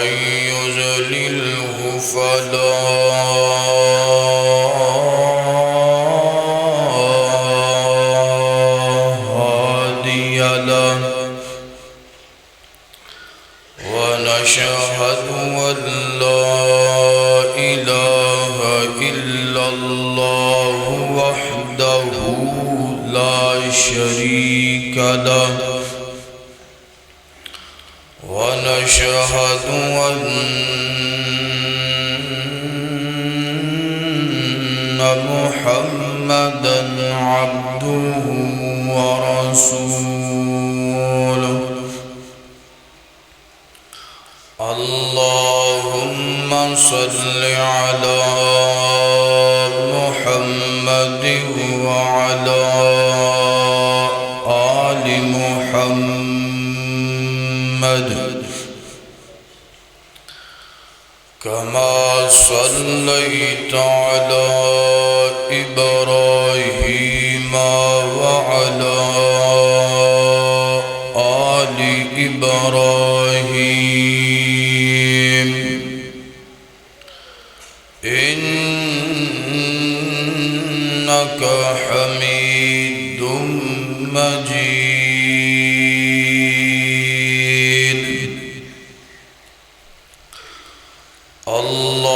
ومن يضلله فلا هادي له ونشهد أن لا إله إلا الله وحده لا شريك له ونشهد أن محمدًا عبده ورسوله اللهم صل على محمد وعلى آل محمد كما صليت على إبراهيم وعلى آل إبراهيم إنك حميد مجيد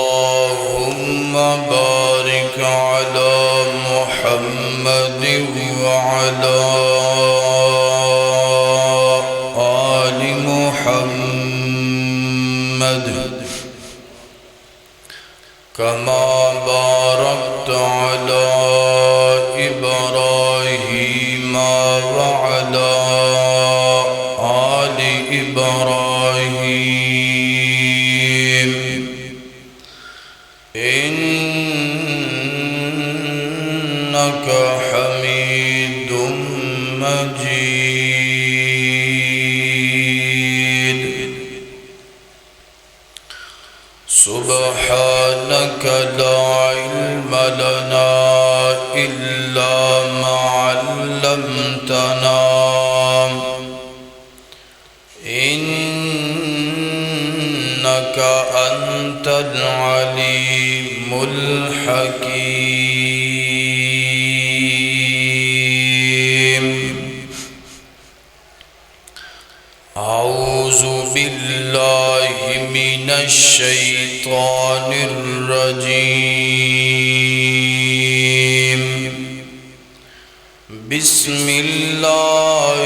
اللهم بارك على محمد وعلى آل محمد كما باركت على إبراهيم وعلى آل إبراهيم إنك حميد مجيد سبحانك لا علم لنا إلا ما علمتنا إنك أنت العليم الحكيم أعوذ بالله من الشيطان الرجيم بسم الله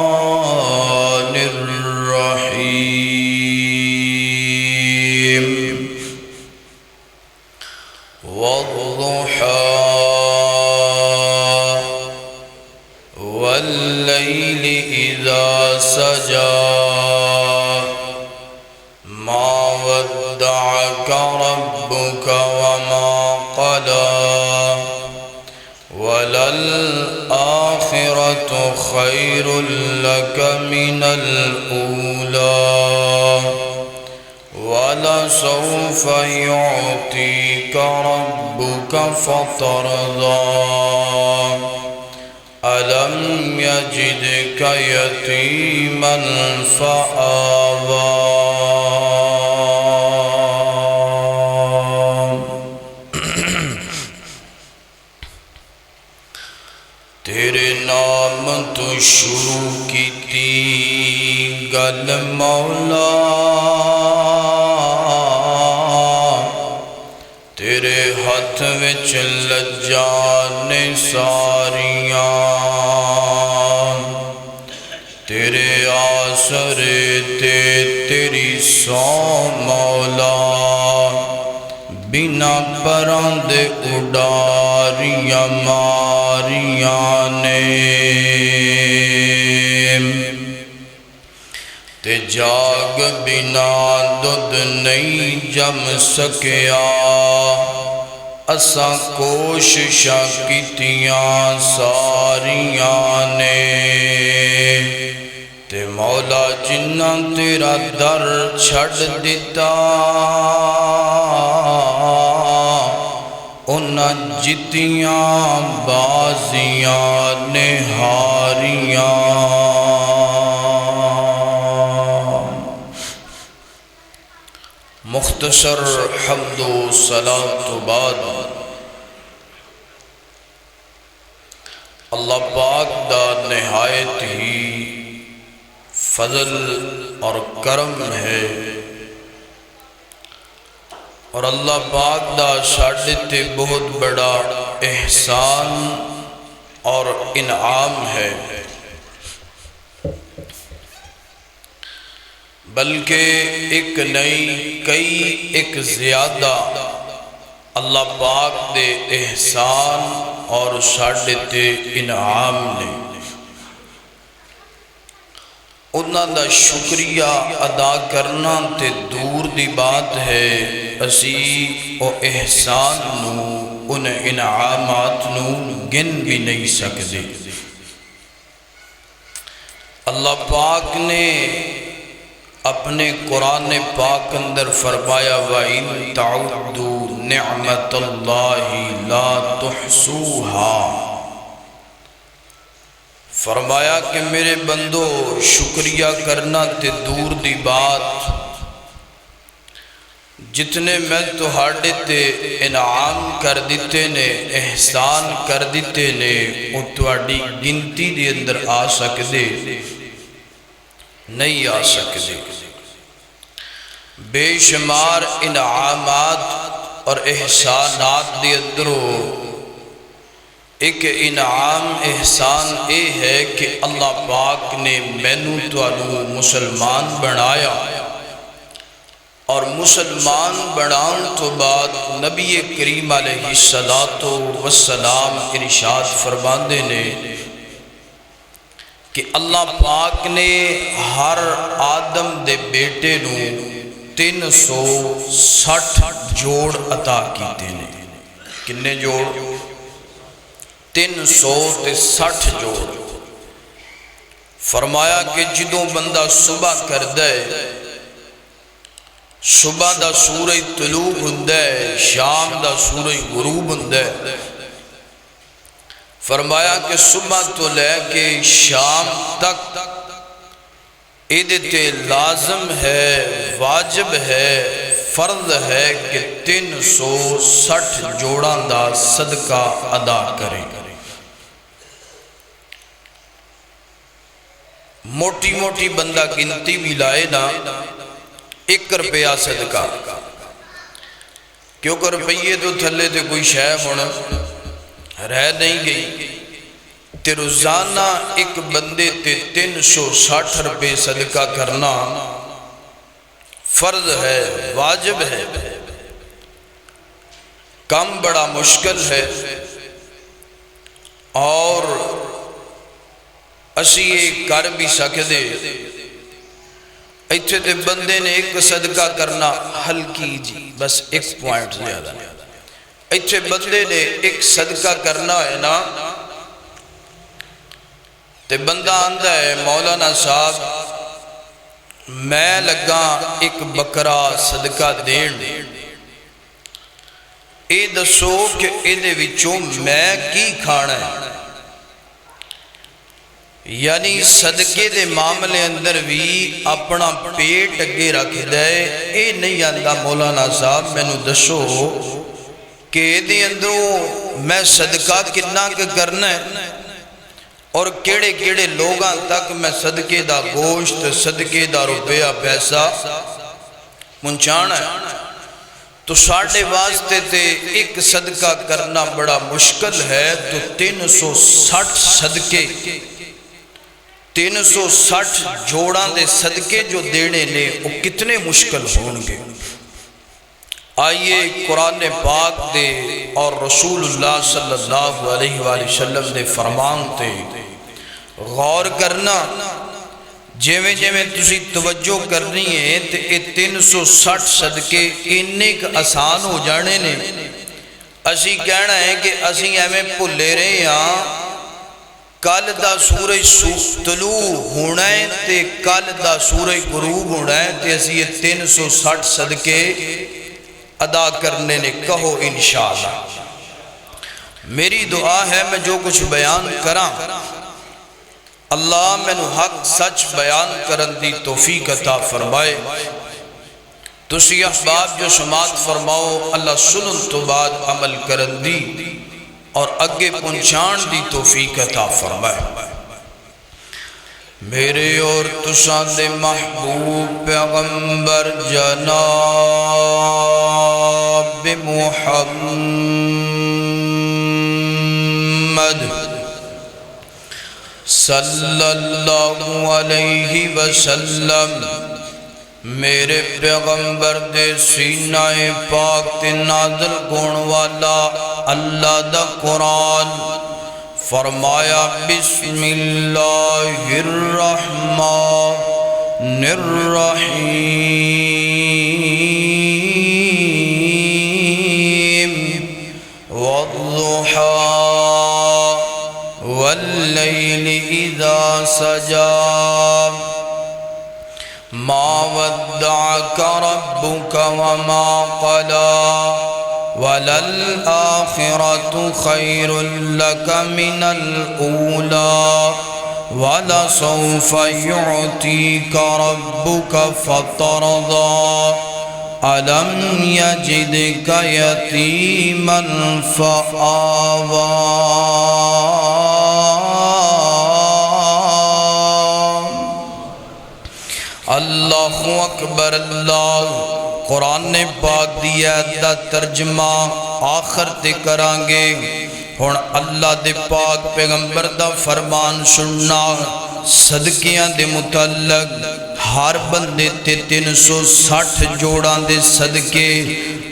الرحمن الرحيم والضحى والليل إذا سجى ما ودعك ربك وما قلى وللآخرة خير لك من الأولى ولسوف يعطيك ربك فترضى ألم يجدك يتيما فآوى تیرے نام تو شروع کی تھی گل مولا تیرے ہاتھ وچ لجاں نے ساریاں تیرے آسرے تے تیری سو مولا بنا پراندے اڈاریاں ماریاں نے تے جاگ بنا دودھ نہیں جم سکیا اساں کوششاں کیتیاں ساریاں نے تے مولا جنہ تیرا در چھڑ دیتا انہاں جتیاں بازیاں نے ہاریاں مختصر حمد و صلاۃ و بعد اللہ پاک دا نہایت ہی فضل اور کرم ہے، اور اللہ پاک دا ساڈے تے بہت بڑا احسان اور انعام ہے، بلکہ ایک نہیں کئی ایک زیادہ اللہ پاک دے احسان اور ساڈے تے انعام نے، انہاں دا شکریہ ادا کرنا تے دور دی بات ہے، اسی او احسان نو ان انعامات نو گن بھی نہیں سکتے۔ اللہ پاک نے اپنے قرآن پاک اندر فرمایا وَإِن تَعُدُّوا نِعْمَةَ اللَّهِ لَا تُحْصُوهَا، فرمایا کہ میرے بندو شکریہ کرنا تے دور دی بات، جتنے میں تہاڈے تے انعام کر دیتے نے، احسان کر دیتے نے، وہ تہاڈی گنتی دے اندر آ سکدے نہیں آ سکتے۔ بے شمار انعامات اور احسانات دے اندروں ایک انعام احسان اے ہے کہ اللہ پاک نے مینوں تانوں مسلمان بنایا، اور مسلمان بناؤں تو بعد نبی کریم علیہ السلام ارشاد فرماندے نے کہ اللہ پاک نے ہر آدم دے بیٹے نو 360 جوڑ عطا کیتے نے۔ کنے جوڑ؟ 360 جوڑ۔ فرمایا کہ جدوں بندہ صبح کردہ ہے، صبح دا سورج طلوع ہوندا ہے، شام دا سورج غروب ہوندا ہے، فرمایا کہ صبح تو لے کے شام تک تے لازم ہے، واجب ہے، فرض ہے کہ 360 جوڑاں دا صدقہ ادا کرے۔ موٹی موٹی بندہ گنتی بھی لائے نا، 1 روپیہ صدقہ، کیونکہ روپیے تو تھلے تے کوئی شے ہونا رہ نہیں گئی، تے روزانہ ایک بندے تے 360 روپے صدقہ کرنا فرض ہے، واجب ہے، کم بڑا مشکل ہے، اور اسی یہ کر بھی سکتے۔ ایتھے تے بندے نے ایک صدقہ کرنا ہلکی جی بس 1 پوائنٹ زیادہ، ایتھے بندے نے ایک صدقہ کرنا ہے نا، تے بندہ آندہ ہے مولانا صاحب میں لگا ایک بکرا صدقہ دین، اے دسو کہ اے دے وچوں میں کی کھانا ہے؟ یعنی صدقے دے معاملے اندر بھی اپنا پیٹ اگے رکھ دے، اے نہیں آندہ مولانا صاحب میں نو دسو کہ دے اندروں میں صدقہ کتنا کرنا ہے، اور کیڑے کیڑے لوگاں تک میں صدقے دا گوشت، صدقے دا روپیہ پیسہ پہنچانا ہے۔ تو ساڑھے واسطے تے ایک صدقہ کرنا بڑا مشکل ہے، تو 360 صدقے، 360 جوڑاں دے صدقے جو دینے نے وہ کتنے مشکل ہونگے۔ آئیے قرآن پاک دے اور رسول اللہ صلی اللہ علیہ وآلہ وسلم دے فرمان تے غور کرنا، جیویں جیویں تسی توجہ کرنی ہے تے 360 صدقے انیک آسان ہو جانے نے۔ اسی کہنا ہے کہ اسی ایویں بھلے رہے ہاں کل دا سورج طلوع ہونا ہے تے کل دا سورج غروب ہونا ہے، تے اسی یہ 360 صدقے ادا کرنے نے کہو انشاءاللہ۔ میری دعا ہے میں جو کچھ بیان کراں اللہ میں نو حق سچ بیان کرن دی توفیق عطا فرمائے۔ تسی احباب جو سماعت فرماؤ اللہ سنن تو بعد عمل کرن دی اور اگے پہنچان دی توفیق عطا فرمائے۔ میرے اور تساں دے محبوب پیغمبر جناب محمد صلی اللہ علیہ وسلم میرے پیغمبر دے سینہ پاک تے نازل کون والا اللہ دا قرآن فرمایا بسم اللہ الرحمن الرحیم والضحى واللیل اذا سجا ما ودعك ربك وما قلى وللآخرة خير لك من الأولى ولسوف يعطيك ربك فترضى ألم يجدك يتيما فآوى اللہ اکبر اللہ۔ قرآن پاک دی آیت دا ترجمہ آخر تے کرانگے۔ ہن اللہ دے پاک پیغمبر دا فرمان سننا صدقیاں دے متعلق ہر بندے تے 360 جوڑاں دے صدقے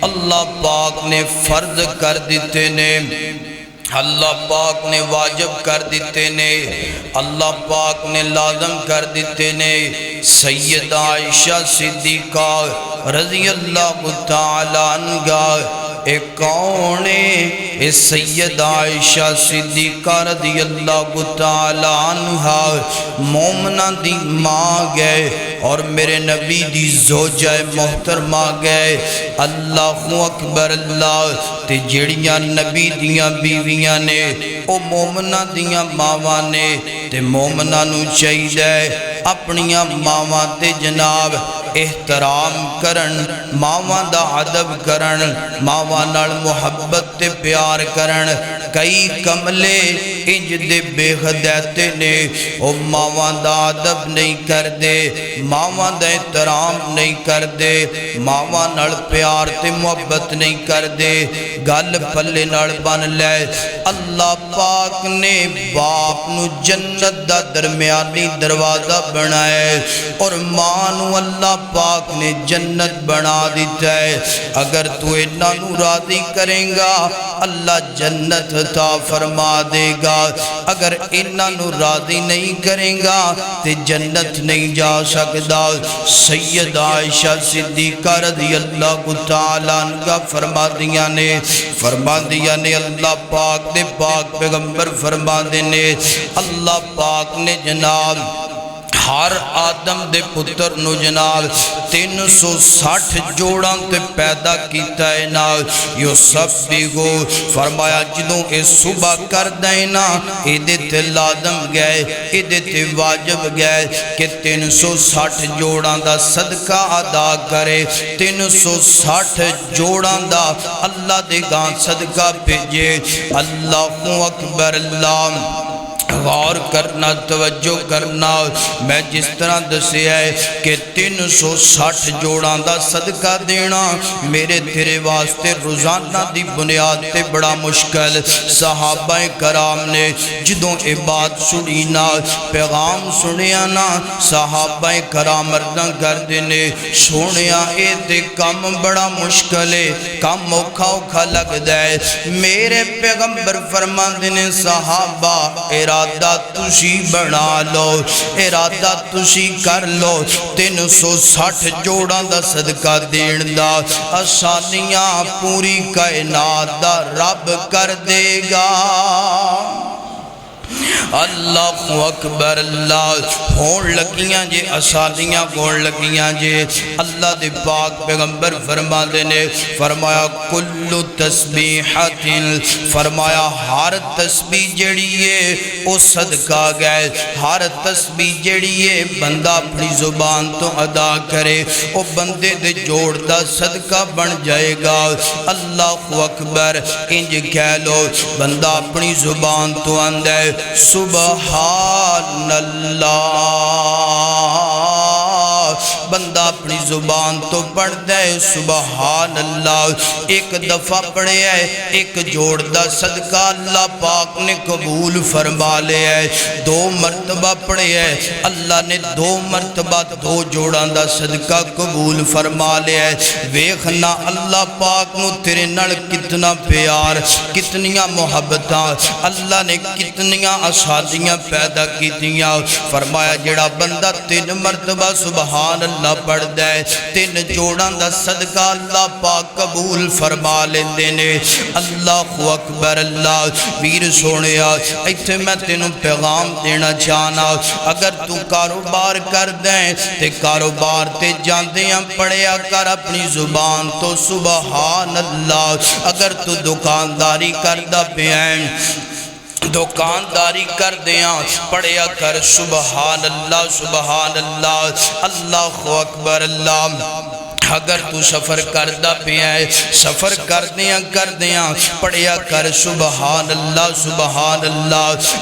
اللہ پاک نے فرض کر دیتے نے، اللہ پاک نے واجب کر دیتے نے، اللہ پاک نے لازم کر دیتے نے۔ سیدہ عائشہ صدیقہ رضی اللہ تعالیٰ عنہ ایک کون ہے؟ اے سیدہ عائشہ صدیقہ رضی اللہ تعالیٰ عنہ مومنہ دی ماں گئے اور میرے نبی دی زوجہ محترمہ گئے۔ اللہ اکبر اللہ۔ تے جڑیاں نبی دیاں بیویاں نے او مومنہ دیاں ماواں نے تے مومنہ نو چاہیے اپنیاں ماواں تے جناب احترام کرن، ماواں دا ادب کرن، ماواں نال محبت تے پیار کرن۔ کئی کملے انج دے بے غیرتے نے او ماواں دا ادب نہیں کر دے، ماواں دا احترام نہیں کر دے، ماواں نال پیار تے محبت نہیں کر دے، گل پلے نال بن لے۔ اللہ پاک نے باپ نو جنت دا درمیانی دروازہ بنائے اور ماں نو اللہ پاک نے جنت بنا دیتا ہے۔ اگر تو انہاں نو راضی کریں گا اللہ جنت عطا فرما دے گا، اگر انہاں نو راضی نہیں کریں گا تے جنت نہیں جا سکدا۔ سیدہ عائشہ صدیقہ رضی اللہ تعالیٰ عنہ فرما دیا نے اللہ پاک دے پاک پیغمبر فرما دینے اللہ پاک نے جناب ہر آدم دے پتر نو جناب 360 جوڑاں تے پیدا کیتا ہے نا۔ یو سب بیگو فرمایا جدوں اے صبح کر دینا ایدے تے لازم گئے، ایدے تے واجب گئے کہ 360 جوڑاں دا صدقہ ادا کرے، 360 جوڑاں دا اللہ دے گاں صدقہ بھیجے۔ اللہ اکبر اللہ۔ غور کرنا، توجہ کرنا، میں جس طرح دسے ہے کہ 360 جوڑاں دا صدقہ دینا میرے تیرے واسطے روزانہ دی بنیاد تے بڑا مشکل۔ صحابہ کرام نے جدوں اے بات سنی نا، پیغام سنیا نا، صحابہ کرام مرداں کر دینے سنیا اے تے کم بڑا مشکل ہے، کم اوکھا لگ دے۔ میرے پیغمبر فرما دینے صحابہ ارادہ تسی بنا لو، ارادہ تسی کر لو، 360 جوڑاں دا صدقہ دین دا آسانیاں پوری کائنات دا رب کر دے گا۔ اللہ اکبر اللہ ہون لگیاں جے اسادیاں گون لگیاں جے اللہ دے پاک پیغمبر فرما دینے فرمایا کل تسبیحات فرمایا ہر تسبیح جڑی ہے او صدقہ گئے ہر تسبیح جڑی ہے بندہ اپنی زبان تو ادا کرے او بندے دے جوڑ دا صدقہ بن جائے گا اللہ اکبر انج کہہ لو بندہ اپنی زبان تو اندے سبحان اللہ بندہ اپنی زبان تو پڑھ دے سبحان اللہ ایک دفعہ پڑھے ہے ایک جوڑ دا صدقہ اللہ پاک نے قبول فرما لے ہے دو مرتبہ پڑھے ہے اللہ نے دو مرتبہ دو جوڑان دا صدقہ قبول فرما لے ہے ویخنا اللہ پاک نو تیرے نڑ کتنا پیار کتنیاں محبتاں اللہ نے کتنیاں آسادیاں پیدا کی دیا فرمایا جڑا بندہ تین مرتبہ سبحان اللہ پڑھ دے تین جوڑاں دا صدقہ اللہ پاک قبول فرما لیندے نے اللہ اکبر اللہ ویر سونیا ایتھے میں تینوں پیغام دینا چاہنا اگر تو کاروبار کر دیں تے کاروبار تے جاندیاں پڑھیا کر اپنی زبان تو سبحان اللہ اگر تو دکانداری کردہ پیائیں دکانداری کر دیاں پڑھیا کر سبحان اللہ اللہ اکبر اللہ اگر تو سفر کردہ پیا ہے سفر کر دیاں پڑھیا کر سبحان اللہ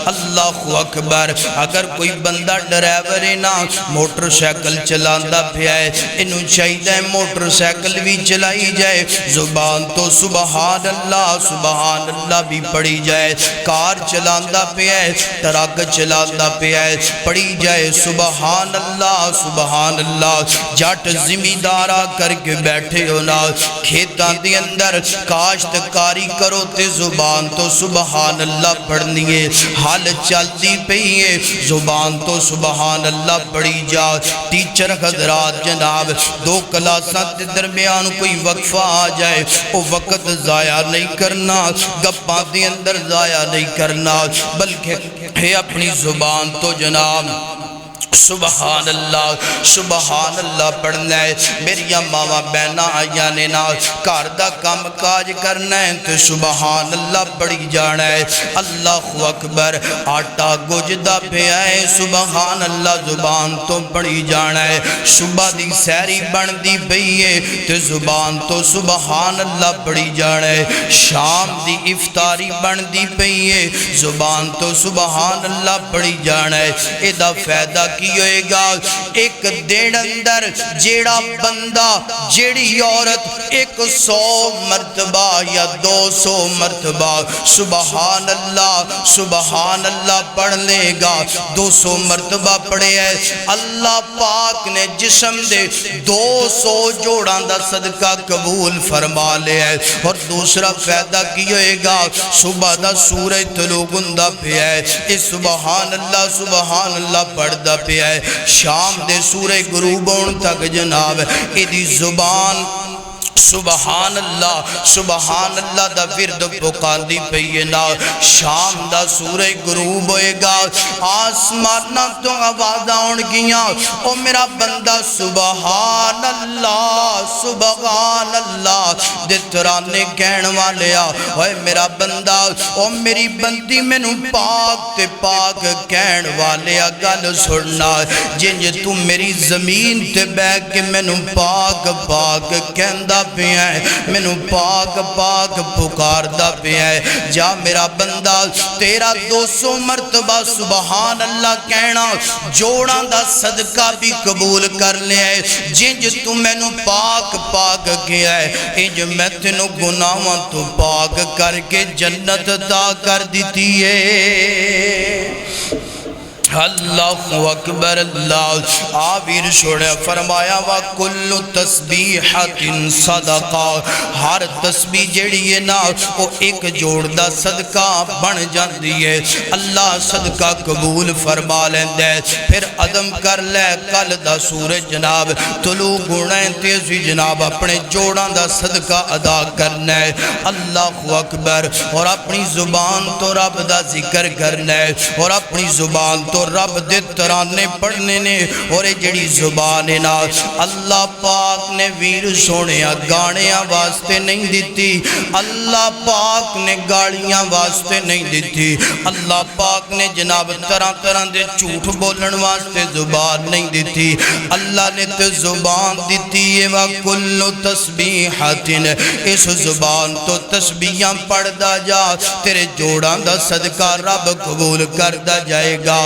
اللہ اکبر اگر کوئی بندہ ڈرائیور نا موٹر سیکل چلاندہ پیا ہے انہوں چاہیے موٹر سیکل بھی چلائی جائے زبان تو سبحان اللہ بھی پڑھی جائے کار چلاندہ پیا ہے ٹرک چلاندہ پیا ہے پڑھی جائے سبحان اللہ جٹ زمیندارہ کر کے بیٹھے ہو نا کھیتاں دی اندر کاشتکاری کرو تے زبان تو سبحان اللہ پڑھنی ہے حال چلتی پئی ہے زبان تو سبحان اللہ پڑھی جا ٹیچر حضرات جناب دو کلاساں دے درمیان کوئی وقفہ آ جائے وہ وقت ضائع نہیں کرنا گپاں دے اندر ضائع نہیں کرنا بلکہ ہے اپنی زبان تو جناب سبحان اللہ پڑھنا ہے میری ماما بہنا آیا نے نا گھر دا کام کاج کرنا ہے تو سبحان اللہ پڑھی جانا ہے اللہ اکبر آٹا گوجدہ پیا ہے سبحان اللہ زبان تو پڑھی جانا ہے صبح دی سیری بن دی پئی ہے تو زبان تو سبحان اللہ پڑھی جانا ہے شام دی افطاری بن دی پئی ہے زبان تو سبحان اللہ پڑھی جانا ہے ایدہ فائدہ کی ہوئے گا ایک دن اندر جیڑا بندہ جیڑی عورت 100 مرتبہ یا 200 مرتبہ سبحان اللہ پڑھ لے گا 200 مرتبہ پڑھے ہے اللہ پاک نے جسم دے 200 جوڑاں دا صدقہ قبول فرما لے ہے اور دوسرا فائدہ کی ہوئے گا صبح دا سورہ طلوع گندہ پہ ہے اس سبحان اللہ پڑھ دا پہ ہے شام دے سورہ غروبون تک جناب ایدی زبان سبحان اللہ دا ورد پکاندی پئی نا شام دا سورہ غروب ہوئے گا آسمانہ تو آواز آن گیاں او میرا بندہ سبحان اللہ دے ترانے کہن والیا اوے میرا بندہ او میری بندی میں نو پاک تے پاک کہن والیا گل سننا جنج تم میری زمین تے بے کے میں نو پاک کہندہ پیا ہے میں نو پاک پکار دا پیا ہے جا میرا بندہ تیرا 200 مرتبہ سبحان اللہ کہنا جوڑاں دا صدقہ بھی قبول کر لیا ہے جنج تو میں نو پاک کیا ہے انج میں تینو گناہاں تو پاک کر کے جنت عطا کر دیتی ہے اللہ اکبر اللہ آویر سوڑے فرمایا وَكُلُّ تَسْبِيحَةٍ صَدَقَةٍ ہر تسبیح جیڑی ہے نا وہ ایک جوڑ دا صدقہ بن جاندی ہے اللہ صدقہ قبول فرما لیندے پھر عدم کر لے کل دا سورج جناب طلوع گھوڑیں تیزی جناب اپنے جوڑاں دا صدقہ ادا کرنا ہے اللہ اکبر اور اپنی زبان تو رب دا ذکر کرنا ہے اور اپنی زبان تو رب دے ترانے پڑھنے نے اور جڑی زبان نا اللہ پاک نے ویر سونیا گانیاں واسطے نہیں دیتی اللہ پاک نے گاڑیاں واسطے نہیں دیتی اللہ پاک نے جناب طرح طرح دے جھوٹ بولن واسطے زبان نہیں دیتی اللہ نے تے زبان دیتی ہے وَكُلُّ تَسْبِيحَةٍ اس زبان تو تسبیحاں پڑھ دا جا تیرے جوڑاں دا صدقہ رب قبول کر دا جائے گا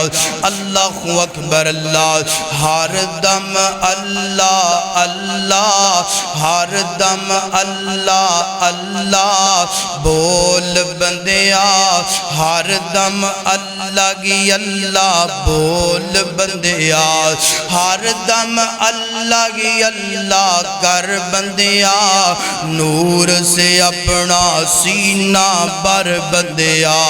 اللہ اکبر اللہ ہر دم اللہ اللہ ہر دم اللہ اللہ بول بندیا ہر دم اللہ کی اللہ بول بندیا ہر دم اللہ کی اللہ کر بندیا نور سے اپنا سینہ بر بندیا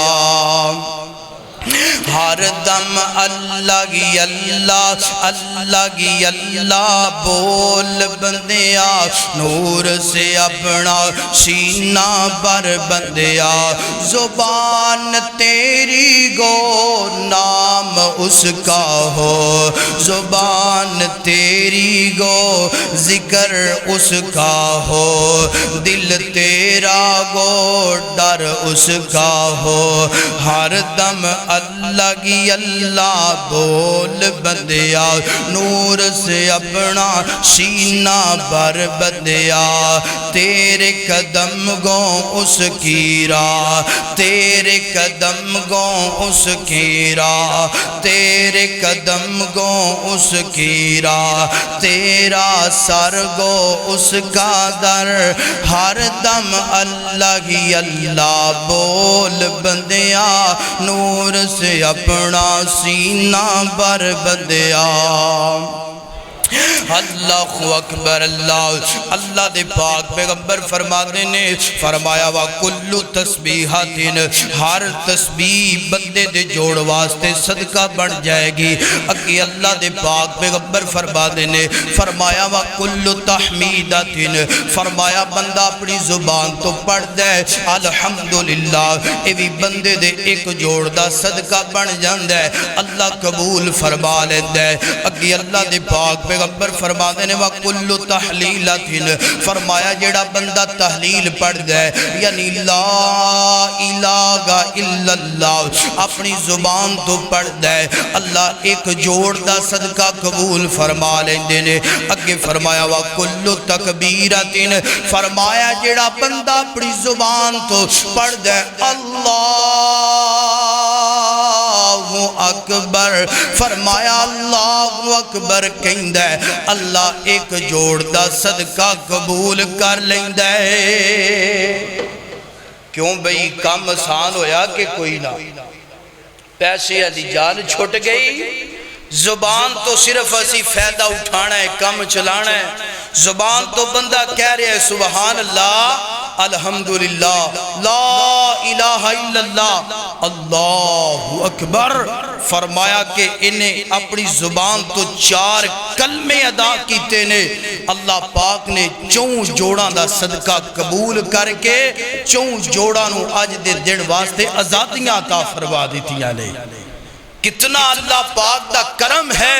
ہر دم اللہ کی اللہ اللہ کی اللہ بول بندیا نور سے اپنا سینہ بر بندیا زبان تیری گو نام اس کا ہو زبان تیری گو ذکر اس کا ہو دل تیرا گو ڈر اس کا ہو ہر دم اللہ کی اللہ بول بندیا نور سے اپنا سینہ بر بندیا تیرے قدم گوں اس کی راہ تیرے قدم گوں اس کی راہ تیرے قدم گوں اس کی راہ تیرا سر گو اس کا در ہر دم اللہ کی اللہ بول بندیا نور سے اپنا سینہ بر بندیا اللہ اکبر اللہ اللہ دے پاک پیغمبر فرماتے نے فرمایا وَكُلُّ تَسْبِيحَةٍ ہر تسبیح بندے دے جوڑ واسطے صدقہ بن جائے گی اکی اللہ دے پاک پیغمبر فرماتے نے فرمایا وَكُلُّ تَحْمِيدَةٍ فرمایا بندہ اپنی زبان تو پڑھ دے الحمدللہ اے بھی بندے دے ایک جوڑ دا صدقہ بن جاندے اللہ قبول فرما لیندے اکی اللہ دے پاک پیغمبر فرماتے نے وَكُلُّ تَحْلِيلَةٍ فرمایا جیڑا بندہ تحلیل پڑھ دے یعنی لا الہ الا اللہ اپنی زبان تو پڑھ دے اللہ ایک جوڑ دا صدقہ قبول فرما لیندے نے اگے فرمایا وَكُلُّ تَكْبِيرَةٍ فرمایا جیڑا بندہ اپنی زبان تو پڑھ دے اللہ اکبر فرمایا اللہ اکبر کہندہ اللہ ایک جوڑ دا صدقہ قبول کر لیندہ کیوں بھئی کام آسان ہویا کہ کوئی نہ پیسے علی جان چھوٹ گئی زبان تو صرف اسی فائدہ اٹھانا ہے کم چلانا ہے زبان تو بندہ کہہ رہے ہے سبحان اللہ الحمدللہ لا الہ الا اللہ اللہ اکبر فرمایا کہ انہیں اپنی زبان تو 4 کلمے ادا کیتے نے اللہ پاک نے 4 جوڑاں دا صدقہ قبول کر کے 4 جوڑاں نو آج دے دن واسطے آزادیاں عطا فرما دیتیاں نے کتنا اللہ پاک دا کرم ہے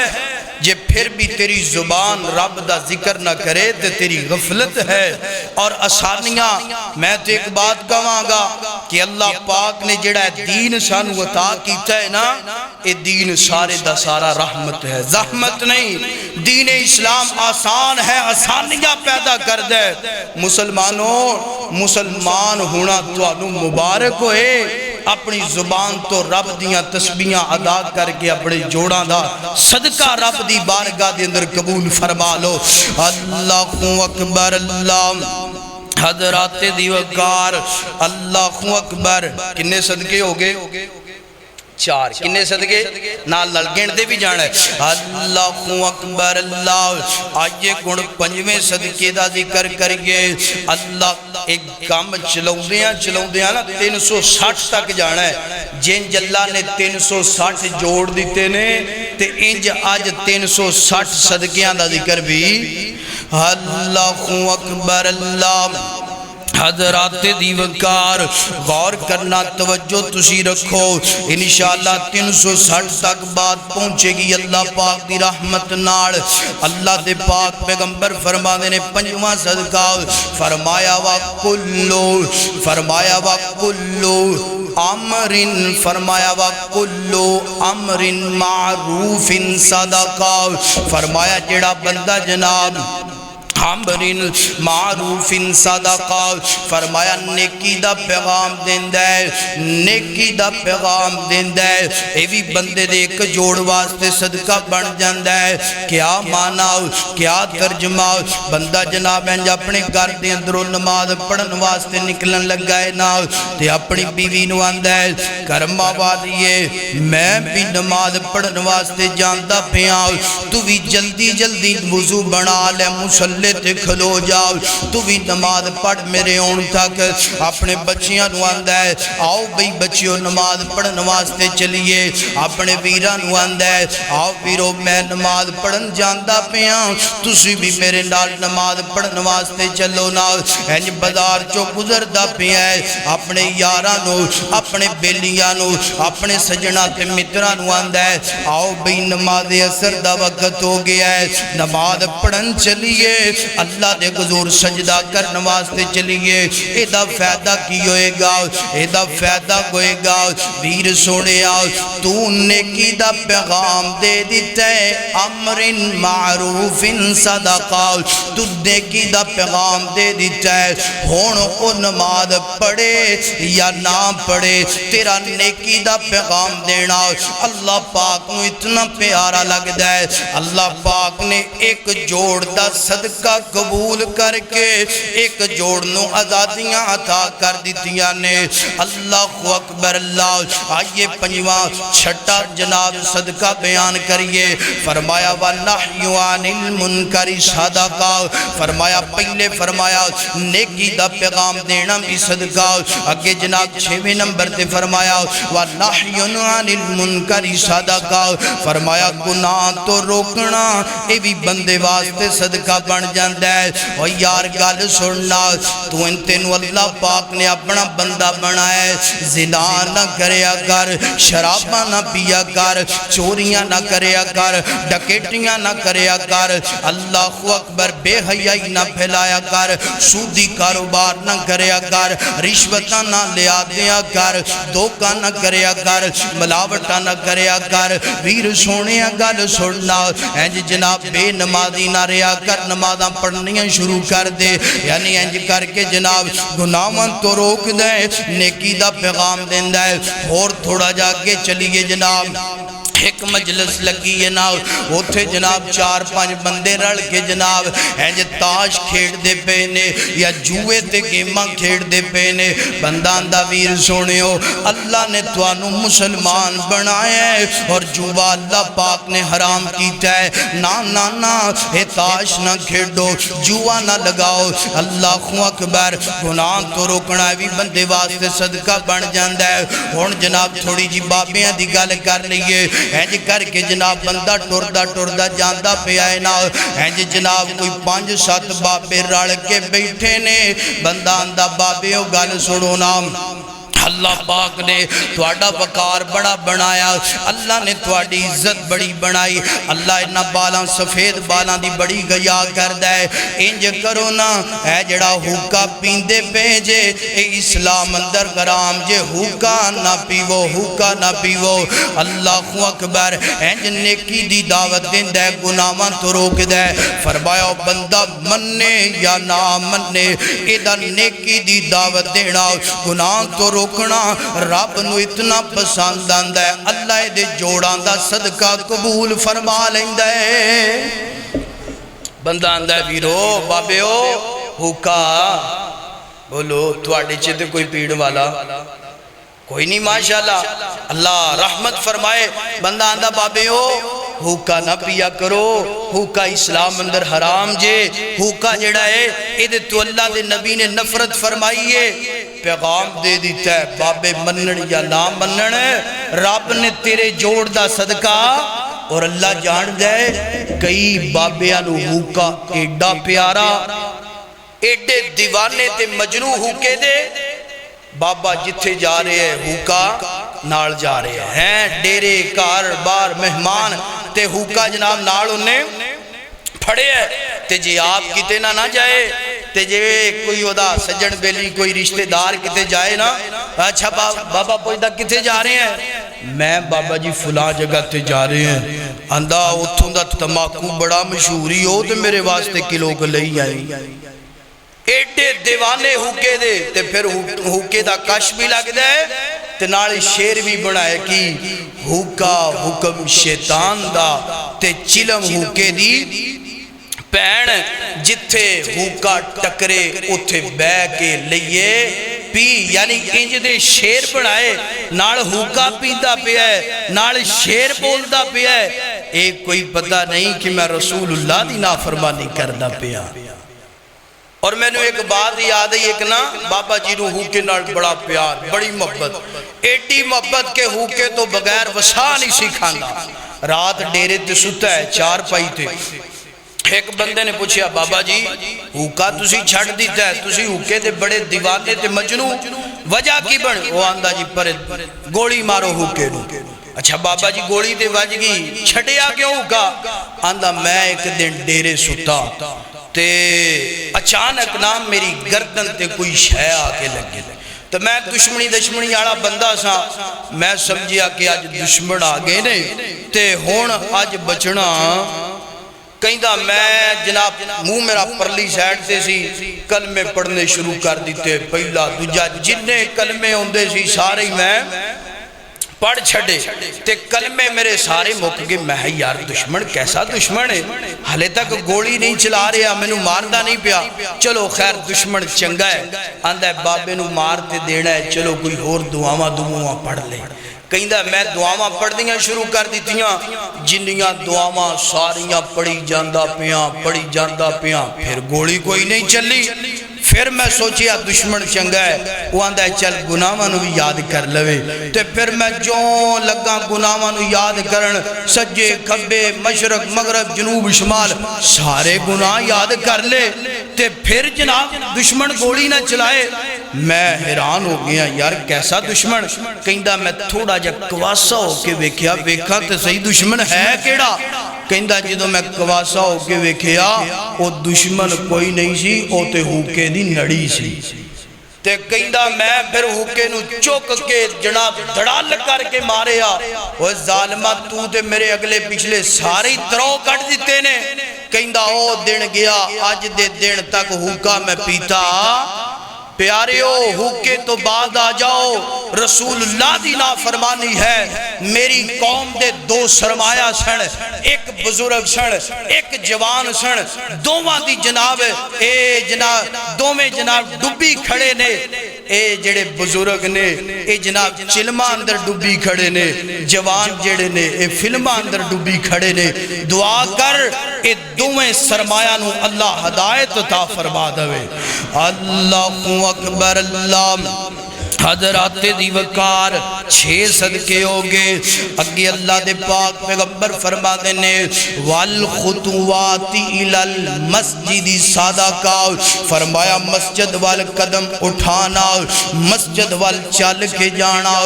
جے پھر بھی تیری زبان رب دا ذکر نہ کرے تے تیری غفلت ہے اور آسانیاں میں تو ایک بات کہاں گا کہ اللہ پاک نے جڑا دین سانو عطا کیتا ہے نا اے دین سارے دا سارا رحمت ہے زحمت نہیں دین اسلام آسان ہے آسانیاں پیدا کر دے مسلمانوں مسلمان ہونا تو انو مبارک ہوئے اپنی زبان تو رب دیاں تسبیحاں ادا کر کے اپنے جوڑاں دا صدقہ رب دی بارگاہ دے اندر قبول فرما لو اللہ اکبر اللہ حضرات دیوکار اللہ اکبر کنے صدقے ہو گئے چار کنے صدقے نال نال گنتے بھی جانا ہے اللہ اکبر اللہ آئیے گن پنجویں صدقے دا ذکر کریے اللہ ایک کام چلاؤں دیاں نا 360 تک جانا ہے جن اللہ نے 360 جوڑ دیتے نے تے انج آج 360 صدقیاں دا ذکر بھی اللہ اکبر اللہ حضرات دیوکار غور کرنا توجہ تسی رکھو انشاءاللہ 360 تک بات پہنچے گی اللہ پاک دی رحمت نال اللہ دے پاک پیغمبر فرما دینے پنجواں صدقہ فرمایا وَكُلُّ امرن فرمایا وَكُلُّ امرن معروف صدقہ فرمایا جڑا بندہ جناب امرن معروف صدقہ فرمایا نیکی دا پیغام دیندہ ہے نیکی دا پیغام دیندہ ہے اے بھی بندے دے ایک جوڑ واسطے صدقہ بن جاندہ ہے کیا مانا کیا ترجمہ بندہ جناب ہیں جب اپنے گھر دے اندروں نماز پڑھن واسطے نکلن لگا ہے نا تے اپنی بیوی نو آندہ ہے کرما والیے میں بھی نماز پڑھن واسطے جاندہ پھیاں تو بھی جلدی جلدی وضو بنا لے مسلح تے کھلو جاؤ تو بھی نماز پڑھ میرے اون تک اپنے بچیاں نو آندہ ہے آؤ بھئی بچیوں نماز پڑھن واسطے چلیے اپنے ویران نو آندہ ہے آؤ ویرو میں نماز پڑھن جاندہ پیاں تسی بھی میرے نال نماز پڑھن واسطے چلو نا اینج بازار چو گزردہ پیاں ہے اپنے یارانو اپنے بیلیانو اپنے سجنہ تے مترانو آندہ ہے آؤ بھئی نماز اثر دا وقت ہو گیا ہے نماز پڑھن چلیے اللہ دے حضور سجدہ کرنے واسطے چلیے ایدہ فیدہ کی ہوئے گا ایدہ فیدہ ہوئے گا ویر سوڑے آؤ تو نیکی دا پیغام دے دیتے امر معروف صدقہ تو نیکی دا پیغام دے دیتے ہون او نماز پڑھے یا نہ پڑھے تیرا نیکی دا پیغام دینا اللہ پاک نو اتنا پیارا لگ دے اللہ پاک نے ایک جوڑ دا صدقہ قبول کر کے ایک جوڑنوں آزادیاں عطا کر دیتیاں نے اللہ اکبر اللہ آئیے پنجواں چھٹا جناب صدقہ بیان کریے فرمایا وَنَحْيُ عَنِ الْمُنْكَرِ صَدَقَہ فرمایا پہلے فرمایا نیکی دا پیغام دینا بھی صدقہ اگے جناب 6ویں نمبر تے فرمایا وَنَحْيُ عَنِ الْمُنْكَرِ صَدَقَہ فرمایا گناہ تو روکنا اے بھی بندے واسطے صدقہ بن جاندہ ہے اور یار گال سننا تو ان تینو اللہ پاک نے اپنا بندہ بنائے زنا نہ کریا کر شرابہ نہ پیا کر چوریاں نہ کریا کر ڈکیٹیاں نہ کریا کر اللہ اکبر بے حیائی نہ پھیلایا کر سودی کاروبار نہ کریا کر رشوتہ نہ لیا دیا کر دھوکہ نہ کریا کر ملاوٹہ نہ کریا کر ویر سونے گال سننا اینج جناب بے نمازی نہ ریا کر نمازاں پڑھنیاں شروع کر دے یعنی انج کر کے جناب گناہاں تو روک دے نیکی دا پیغام دیندہ ہے اور تھوڑا جا کے چلیے جناب ایک مجلس لگی ہے نا اوتھے جناب 4-5 بندے رل کے جناب اینج تاش کھیڑ دے پینے یا جوئے تے گیماں کھیڑ دے پینے بندان دا ویر سونیو اللہ نے توانو مسلمان بنایا ہے اور جوہ اللہ پاک نے حرام کیتا ہے نا اے تاش نہ کھیڑو جوہ نہ لگاؤ اللہ اکبر گناہ تو روکنا ہے بھی بندے واسطے صدقہ بن جاندہ ہے اور جناب تھوڑی جی بابیاں دی گل کر لئیے اینج کر کے جناب بندہ ٹردہ جاندہ پہ آئے نا اینج جناب کوئی 5-7 بابے رڑ کے بیٹھے نے بندہ اندہ بابے ہو گل سنو نام اللہ پاک نے توڑا وقار بڑا بنایا اللہ نے توڑی عزت بڑی بنائی اللہ انہا بالاں سفید بالاں دی بڑی گیا کر دے انج کرو نا اے جڑا ہوکا پیندے پیجے اے اسلام اندر گرام جے ہوکا نہ پیوو اللہ اکبر انج نیکی دی دعوت دیں دے گناہاں تو روک دے فرمایا بندہ مننے یا نہ مننے ایدہ نیکی دی دعوت دینا گناہ تو روک رب نو اتنا پسند آندہ ہے اللہ دے جوڑان دا صدقہ قبول فرما لیندہ ہے بندہ آندہ ہے ویرو بابے ہو ہوکا بولو تواڑے چیتے کوئی پیڑ والا کوئی نہیں ماشاءاللہ اللہ رحمت فرمائے. بندہ آندہ بابے ہو ہوکا نہ پیا کرو, ہوکا اسلام اندر حرام جے, ہوکا جڑا ہے ادھے تو اللہ دے نبی نے نفرت فرمائی ہے. پیغام دے دیتا ہے بابے منن یا نہ منن, رب نے تیرے جوڑ دا صدقہ. اور اللہ جان دے کئی بابیاں نو ہوکا ایڈا پیارا, ایڈے دیوانے تے مجنو ہوکے دے, بابا جتھے جا رہے ہیں ہوکا نال جا رہے ہیں, ڈیرے کار بار مہمان تے ہوکا جناب نال انہیں پھڑے ہے. تے جی آپ کتے نہ جائے, تے جی کوئی ودا سجن بیلی کوئی رشتہ دار کتے جائے نا, اچھا بابا پوچھتا کتے جا رہے ہیں, میں بابا جی فلاں جگہ تے جا رہے ہیں. اندھا اتھوں دا تماکو بڑا مشہوری ہو تے میرے واسطے کلو کو لئی آئی. ایڈے دیوانے ہوکے دے, تے پھر ہوکے دا کش بھی لگ دے, تے نال شیر بھی بنائے کی ہوکا حکم شیطان دا, تے چلم ہوکے دی پین, جتھے ہوکا ٹکرے اتھے بے کے لئے پی. یعنی انج دے شیر بنائے, نال ہوکا پیتا پیا ہے, نال شیر بولتا پیا ہے. ایک کوئی پتہ نہیں کہ میں رسول اللہ دی نافرمانی کرنا پیا. اور میں نے ایک بات یاد ہے, ایک نا بابا جی نو ہوکے نال بڑا پیار, بڑی محبت, ایڈی محبت کے ہوکے تو بغیر وسا نہیں سکھانا. رات ڈیرے تے ستا ہے, چار پائی تے. ایک بندے نے پوچھیا بابا جی ہوکا تسی چھڑ دیتا ہے, تسی ہوکے تے بڑے دیوانے تے مجنو, وجہ کی بن؟ وہ آندہ جی پر گوڑی مارو ہوکے نو. اچھا بابا جی گوڑی تے وج گئی, چھڑیا کیوں ہوکا؟ آندہ میں ایک دن ڈیرے ستا تے اچانک نام میری گردن تے کوئی شے آکے لگے, تو میں دشمنی آڑا بندہ سا, میں سمجھیا کہ آج دشمن آگے نہیں تے ہون آج بچنا. کہیں دا میں جناب منہ میرا پرلی سائٹ تے سی, کلمے پڑھنے شروع کر دیتے, پہلا دوجہ جننے کلمے ہوندے سی سارے میں پڑھ چھڑے, تے کلمے میرے سارے موقع کے. میں یار دشمن کیسا دشمن ہے, حالے تک گوڑی نہیں چلا رہا, میں نو ماردہ نہیں پیا, چلو خیر دشمن چنگا ہے. آندہ ہے بابے نو مارتے دینا ہے, چلو کوئی اور دعاواں پڑھ لے. کہیں دا میں دعاواں پڑھ دیاں شروع کر دیتیاں, جنیاں دعاواں ساریاں پڑھی جاندہ پیاں, پھر گوڑی کوئی نہیں چلی. پھر میں سوچیا دشمن چنگا ہے, وہ آندہ ہے چل گناہاں نو بھی یاد کر لوے. تے پھر میں جو لگا گناہاں نو یاد کرن, سجے کھبے مشرق مغرب جنوب شمال سارے گناہ یاد کر لے. تے پھر جناب دشمن گوڑی نہ چلائے. میں حیران ہو گیا یار کیسا دشمن. کہیں دا میں تھوڑا جا کواسا ہو کے ویکھا تے صحیح دشمن ہے کیڑا. کہیں دا جدو میں کواسا ہو کے ویکھیا وہ دشمن کوئی نہیں سی, او تے ہوکے دی نڑی سی. تے کہیں دا میں پھر ہوکے نو چوک کے جناب دھڑال کر کے مارے آ, وہ ظالمہ تو تے میرے اگلے پچھلے ساری ترو کٹ دیتے نے. کہیں دا او دن گیا, آج دے دن تک ہوکا میں پیتا. پیاریو ہوکے تو بعد آ جاؤ, رسول اللہ دی نافرمانی ہے. میری قوم دے دو سرمایہ سن, ایک بزرگ سن ایک جوان سن, دوواں دی جناب اے جناب دوویں جناب ڈبی کھڑے نے. اے جڑے بزرگ نے اے جناب چلمہ اندر ڈبی کھڑے نے, جوان جڑے نے اے فلمہ اندر ڈبی کھڑے نے. دعا کر اے دوویں سرمایہ نو اللہ ہدایت عطا فرما دے. اللہ اکبر. اللہ حضرات دی وقار 6 صدقے ہوگے. اگے اللہ دے پاک پیغمبر فرما دینے والخطوات الی المسجد صدقہ, فرمایا مسجد وال قدم اٹھانا, مسجد وال چل کے جانا.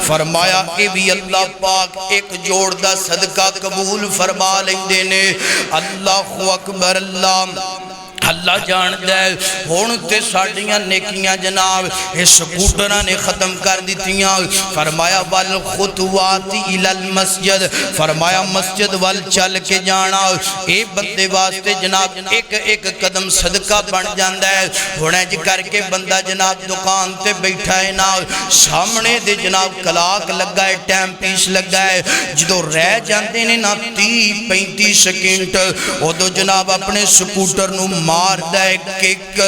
فرمایا کہ بھی اللہ پاک ایک جوڑ دا صدقہ قبول فرما لیندے نے. اللہ اکبر. اللہ جان دے ہون تے ساڑیاں نیکیاں جناب اس سکوٹرہ نے ختم کر دیتیاں. فرمایا والخطوات الی المسجد, فرمایا مسجد وال چل کے جانا. اے بندے واسطے جناب ایک ایک قدم صدقہ بن جاندہ ہے. ہونے جی کر کے بندہ جناب دکان تے بیٹھا ہے نا, سامنے دے جناب کلاک لگا ہے, ٹیم پیس لگا ہے, جدو رہ جاندے نے نا 30-35 سیکنڈ, وہ دو جناب اپنے سکوٹر نو مار دے کک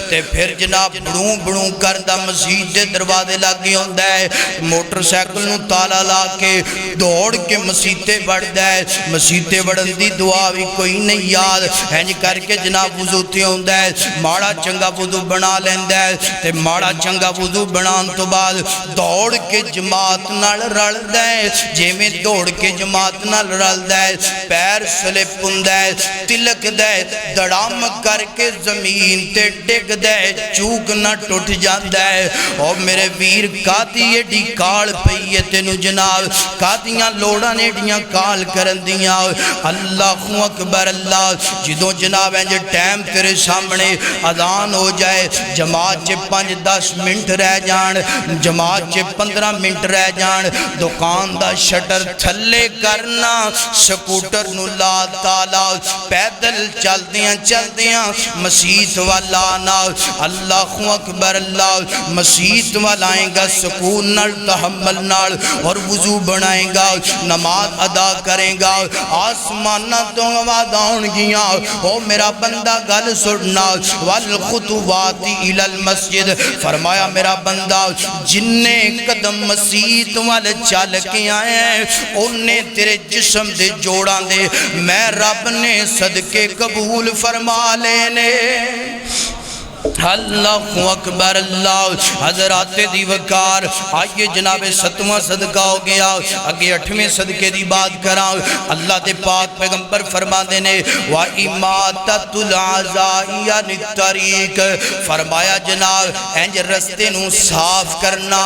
تے پھر جناب بڑوں بڑوں کردہ مسجد دے دروازے لگی ہوندہ ہے موٹر سائیکل نو تالا لا کے دوڑ کے مسیتے بڑھ دے مسیتے بڑھن دی دعا بھی کوئی نہیں یاد ہنج کر کے جناب وضو تے ہوندہ ہے ماڑا چنگا وضو بنا لیندہ ہے تے ماڑا چنگا وضو بنان تو بعد دوڑ کے جماعت نال رل دے جے میں دوڑ کے جماعت نال رل دے پیر سلپ ہوندہ ہے تلک دے دڑام کر کے زمین تے ڈگ دے چوک نہ ٹوٹ جاندہ ہے اور میرے ویر کاتی ایڈی کال پئیے تینو جناب کاتیاں لوڑا نیڈیاں کال کرن دیاں اللہ اکبر اللہ جدوں جناب ہیں جو ٹائم تیرے سامنے اذان ہو جائے جماعت چے 5-10 منٹ رہ جان جماعت چے 15 منٹ رہ جان دکان دا شٹر تھلے کرنا سکوٹر نو لا تالا پیدل چل دیاں مسیت والا آنا اللہ اکبر اللہ مسیت والا آئیں گا سکون نال تحمل نال اور وضو بنائیں گا نماز ادا کریں گا آسمانہ تو آواز آن گیا او میرا بندہ گل سننا والخطوات الى المسجد فرمایا میرا بندہ جننے قدم مسیت والے چل کے آئے ہیں انہیں تیرے جسم دے جوڑاں دے میں رب نے صدقے قبول فرما لینے اللہ اکبر اللہ حضرات دی وقار آئیے جناب 7واں صدقہ ہو گیا اگے 8ویں صدقے دی بات کراں اللہ دے پاک پیغمبر فرما دینے وَإِمَاتَةُ الْعَزَائِيَ نِتَّرِيق فرمایا جناب انج رستے نو صاف کرنا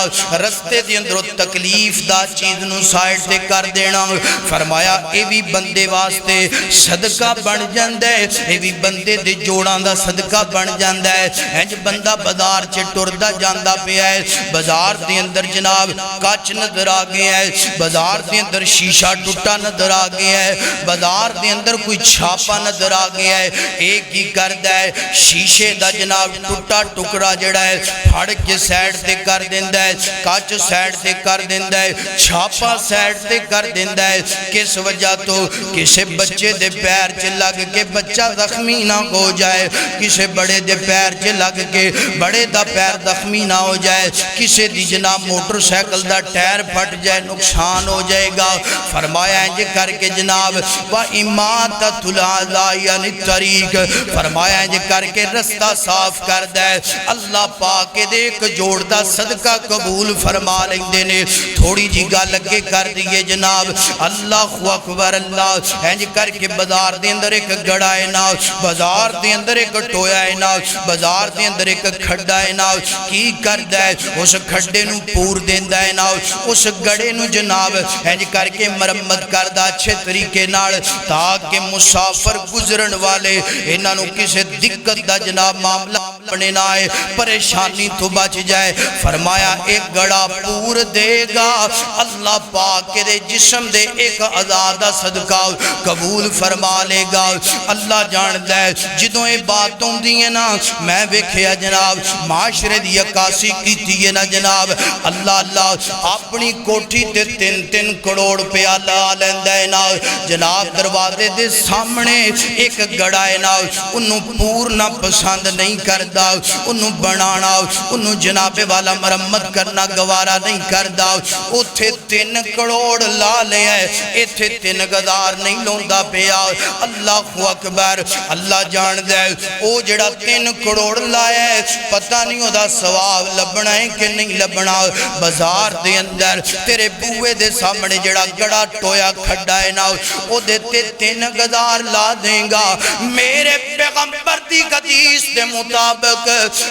رستے دی اندروں تکلیف دا چیز نو سائٹ تے کر دینا فرمایا اے بھی بندے واسطے صدقہ بن جاندے اے بھی بندے دے جوڑاں دا صدقہ بن جاندے انج بندہ بازار چے ٹردہ جاندہ پہ ہے بازار دے اندر جناب کچ نظر آگئے ہے بازار دے اندر شیشہ ٹوٹا نظر آگئے ہے بازار دے اندر کوئی چھاپا نظر آگئے ہے ایک ہی کردہ ہے شیشے دا جناب ٹوٹا ٹکڑا جڑا ہے پھڑ کے سیڈ تے کر دیندہ ہے کچ سیڈ تے کر دیندہ ہے چھاپا سیڈ تے کر دیندہ ہے کس وجہ تو کسے بچے دے پیر چے لگ کے بچہ زخمی نہ ہو جائے کسے بڑے دے پیر چے لگ کے بڑے دا پیر زخمی نہ ہو جائے کسے دی جناب موٹر سائیکل دا ٹائر پھٹ جائے نقصان ہو جائے گا فرمایا انج کر کے جناب وَإِمَاتَةُ الْعَزَائِيَ نِتَّرِيق فرمایا انج کر کے رستہ صاف کر دے اللہ پاک دیکھ جوڑ دا صدقہ قبول فرما لیں دینے تھوڑی جی گا لگے کر دیئے جناب اللہ اکبر اللہ انج کر کے بازار دے اندر ایک گڑا ہے نا بازار دے اندر ایک ٹویا ہے نا بازار دے اندر ایک کھڑا ہے نا کی کردہ ہے اس کھڑے نو پور دیندہ ہے نا اس گڑے نو جناب انج کر کے مرمت کردہ اچھے طریقے نال تاکہ مسافر گزرن والے انہاں نو کسے دقت دا جناب معاملہ بنے نہ آئے پریشانی تو بچ جائے فرمایا ایک گڑا پور دے گا اللہ پاک کے دے جسم دے ایک آزادہ صدقہ قبول فرما لے گا اللہ جان دے جدوں اے باتوں دیئے نا میں ویکھیا جناب معاشرے دی عکاسی کی تیئے نا جناب اللہ اپنی کوٹھی تے 3 کروڑ پہ اللہ لیندہ نا جناب دروازے دے سامنے ایک گڑا ہے نا انہوں پورنا پسند نہیں کردہ انہوں بنانا انہوں جناب والا مرمت کرنا گوارا نہیں کردہ اتھے 3 کروڑ لا لے ہے اتھے 3 گزار نہیں لوندہ پیا اللہ اکبر اللہ جان دے او جڑا 3 کروڑ لائے ہے پتہ نہیں ہو دا ثواب لبنا ہے کہ نہیں لبنا بازار دے اندر تیرے بوئے دے سامنے جڑا گڑا ٹویا کھڑا ہے نا او دیتے 3 گزار لا دیں گا میرے پیغمبر دی حدیث دے مطابق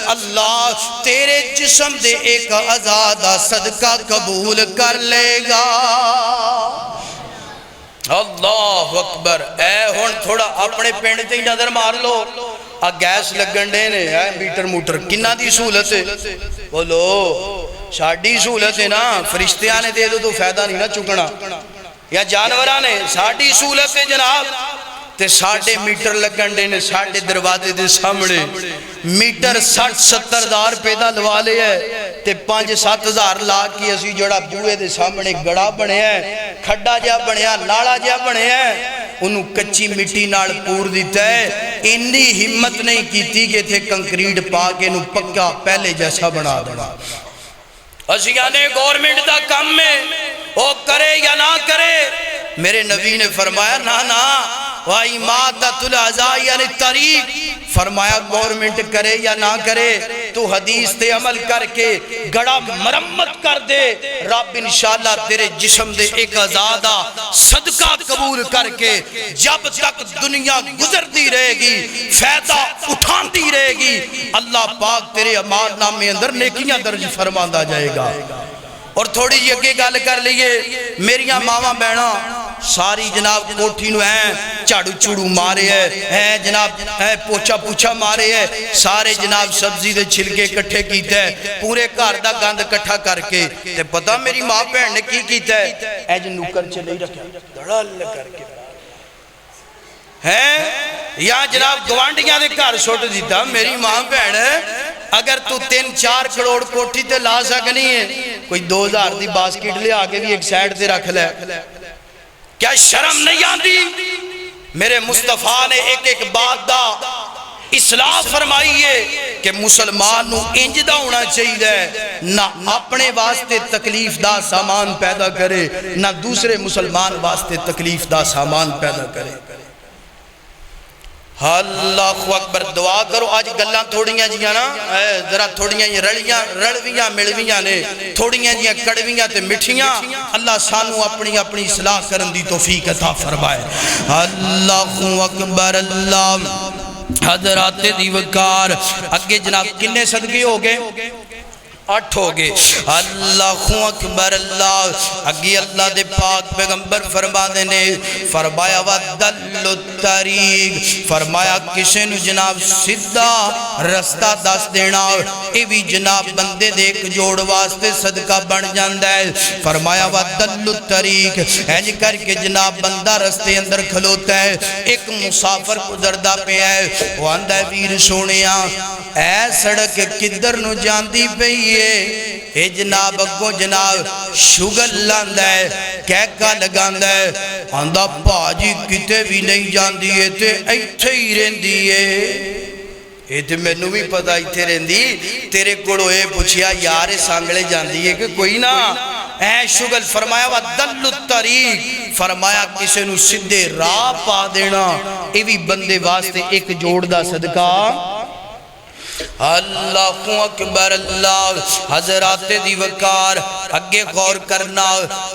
اللہ تیرے جسم دے ایک آزادہ صدقہ قبول کر لے گا اللہ اکبر اے ہون تھوڑا اپنے پینڈ تے نظر مار لو گیس لگن دے نے میٹر موٹر کنہ دی سہولت ہے بولو ساڑی سہولت ہے نا فرشتے آنے دے دو تو فائدہ نہیں نہ چکنا یا جانورانے ساڑی سہولت ہے جناب تے 6.5 میٹر لگن دے نے 6.5 دروازے دے سامنے میٹر 60-70 ہزار پیدا لوا لے ہے تے 5-7 ہزار لا کی اسی جڑا بوئے دے سامنے گڑا بنے ہیں کھڑا جا بنے ہیں ناڑا جا بنے ہیں انہوں کچی مٹی نال پور دیتا ہے، انی ہمت نہیں کیتی کہ تھے کنکریٹ پا کے انہوں پکا پہلے جیسا بنا دینا۔ اسیانے گورنمنٹ دا کام میں وہ کرے یا نہ کرے، میرے نبی نے فرمایا نا وَإِمَاتَةُ الْأَذَىٰ یعنی طریق، فرمایا گورنمنٹ کرے یا نہ کرے تو حدیث تے عمل کر کے گڑا مرمت کر دے، رب انشاءاللہ تیرے جسم دے ایک آزادہ صدقہ قبول کر کے جب تک دنیا گزرتی رہے گی فائدہ اٹھانتی رہے گی، اللہ پاک تیرے اعمال نامے اندر نیکیاں درج فرماندا جائے گا۔ اور تھوڑی جی اگے گل کر لیے، میریاں ماواں بہناں ساری جناب کوٹھی نو ہیں چاڑو چوڑو مارے ہیں جناب پوچھا پوچھا مارے ہیں، سارے جناب سبزی دے چھلکے کٹھے کیتے ہیں، پورے گھر دا گند کٹھا کر کے تے پتہ میری ماں بہن نے کی کیتا ہے، ایج نوکر چلے ہی رکھا دڑال کر کے ہیں یا جناب گوانڈیاں دے گھر سوٹ دیتا۔ میری ماں بہن اگر تو 3-4 کروڑ کوٹھی تے لا سکنی ہے، کوئی 2000 دی باسکٹ لے آگے بھی ایک سائڈ تے رکھ لے، کیا شرم نہیں آندی؟ میرے مصطفیٰ نے ایک بات دا اصلاح فرمائیے کہ مسلمان نو انج دا ہونا چاہیے نہ اپنے واسطے تکلیف دا سامان پیدا کرے نہ دوسرے مسلمان واسطے تکلیف دا سامان پیدا کرے۔ اللہ اکبر، دعا کرو۔ آج گلاں تھوڑیاں جیاں نا ذرا تھوڑیاں رڑویاں ملویاں نے، تھوڑیاں جیاں کڑویاں تے مٹھیاں، اللہ سانو اپنی اپنی اصلاح کرن دی توفیق عطا فرمائے۔ اللہ اکبر، اللہ حضرات دی وقار۔ اگے جناب کنے صدقے ہو گئے؟ 8 ہو گئے۔ اللہ اکبر، اللہ اگی اللہ دے پاک پیغمبر فرما دینے فرمایا وَدَلُّ الطَّرِيق، فرمایا کسے نو جناب سدھا رستہ دس دینا، اے بھی جناب بندے دے ایک جوڑ واسطے صدقہ بن جاندہ ہے۔ فرمایا وَدَلُّ الطَّرِيق، اینج کر کے جناب بندہ رستے اندر کھلوتا ہے، ایک مسافر گزردہ پہ ہے، وہ آندہ ہے ویر سونیاں اے سڑک کدھر نو جاندی پئی اے جناب اگو جناب شگل لاندہ ہے کہکا لگاندہ ہے، آندہ پاجی کتے بھی نہیں جاندی ہے تے ایتھے ہی رہندی ہے۔ اے تے میں نو بھی پتہ ایتھے رہندی، تیرے کوڑو اے پوچھیا یار سانگلے جاندی ہے کہ کوئی نہ اے شگل۔ فرمایا وَدَلُّ الطَّرِيق، فرمایا کسے نو سدھے راہ پا دینا، اے بھی بندے واسطے ایک جوڑ دا صدقہ۔ اللہ اکبر، اللہ حضرات دی وقار۔ اگے غور کرنا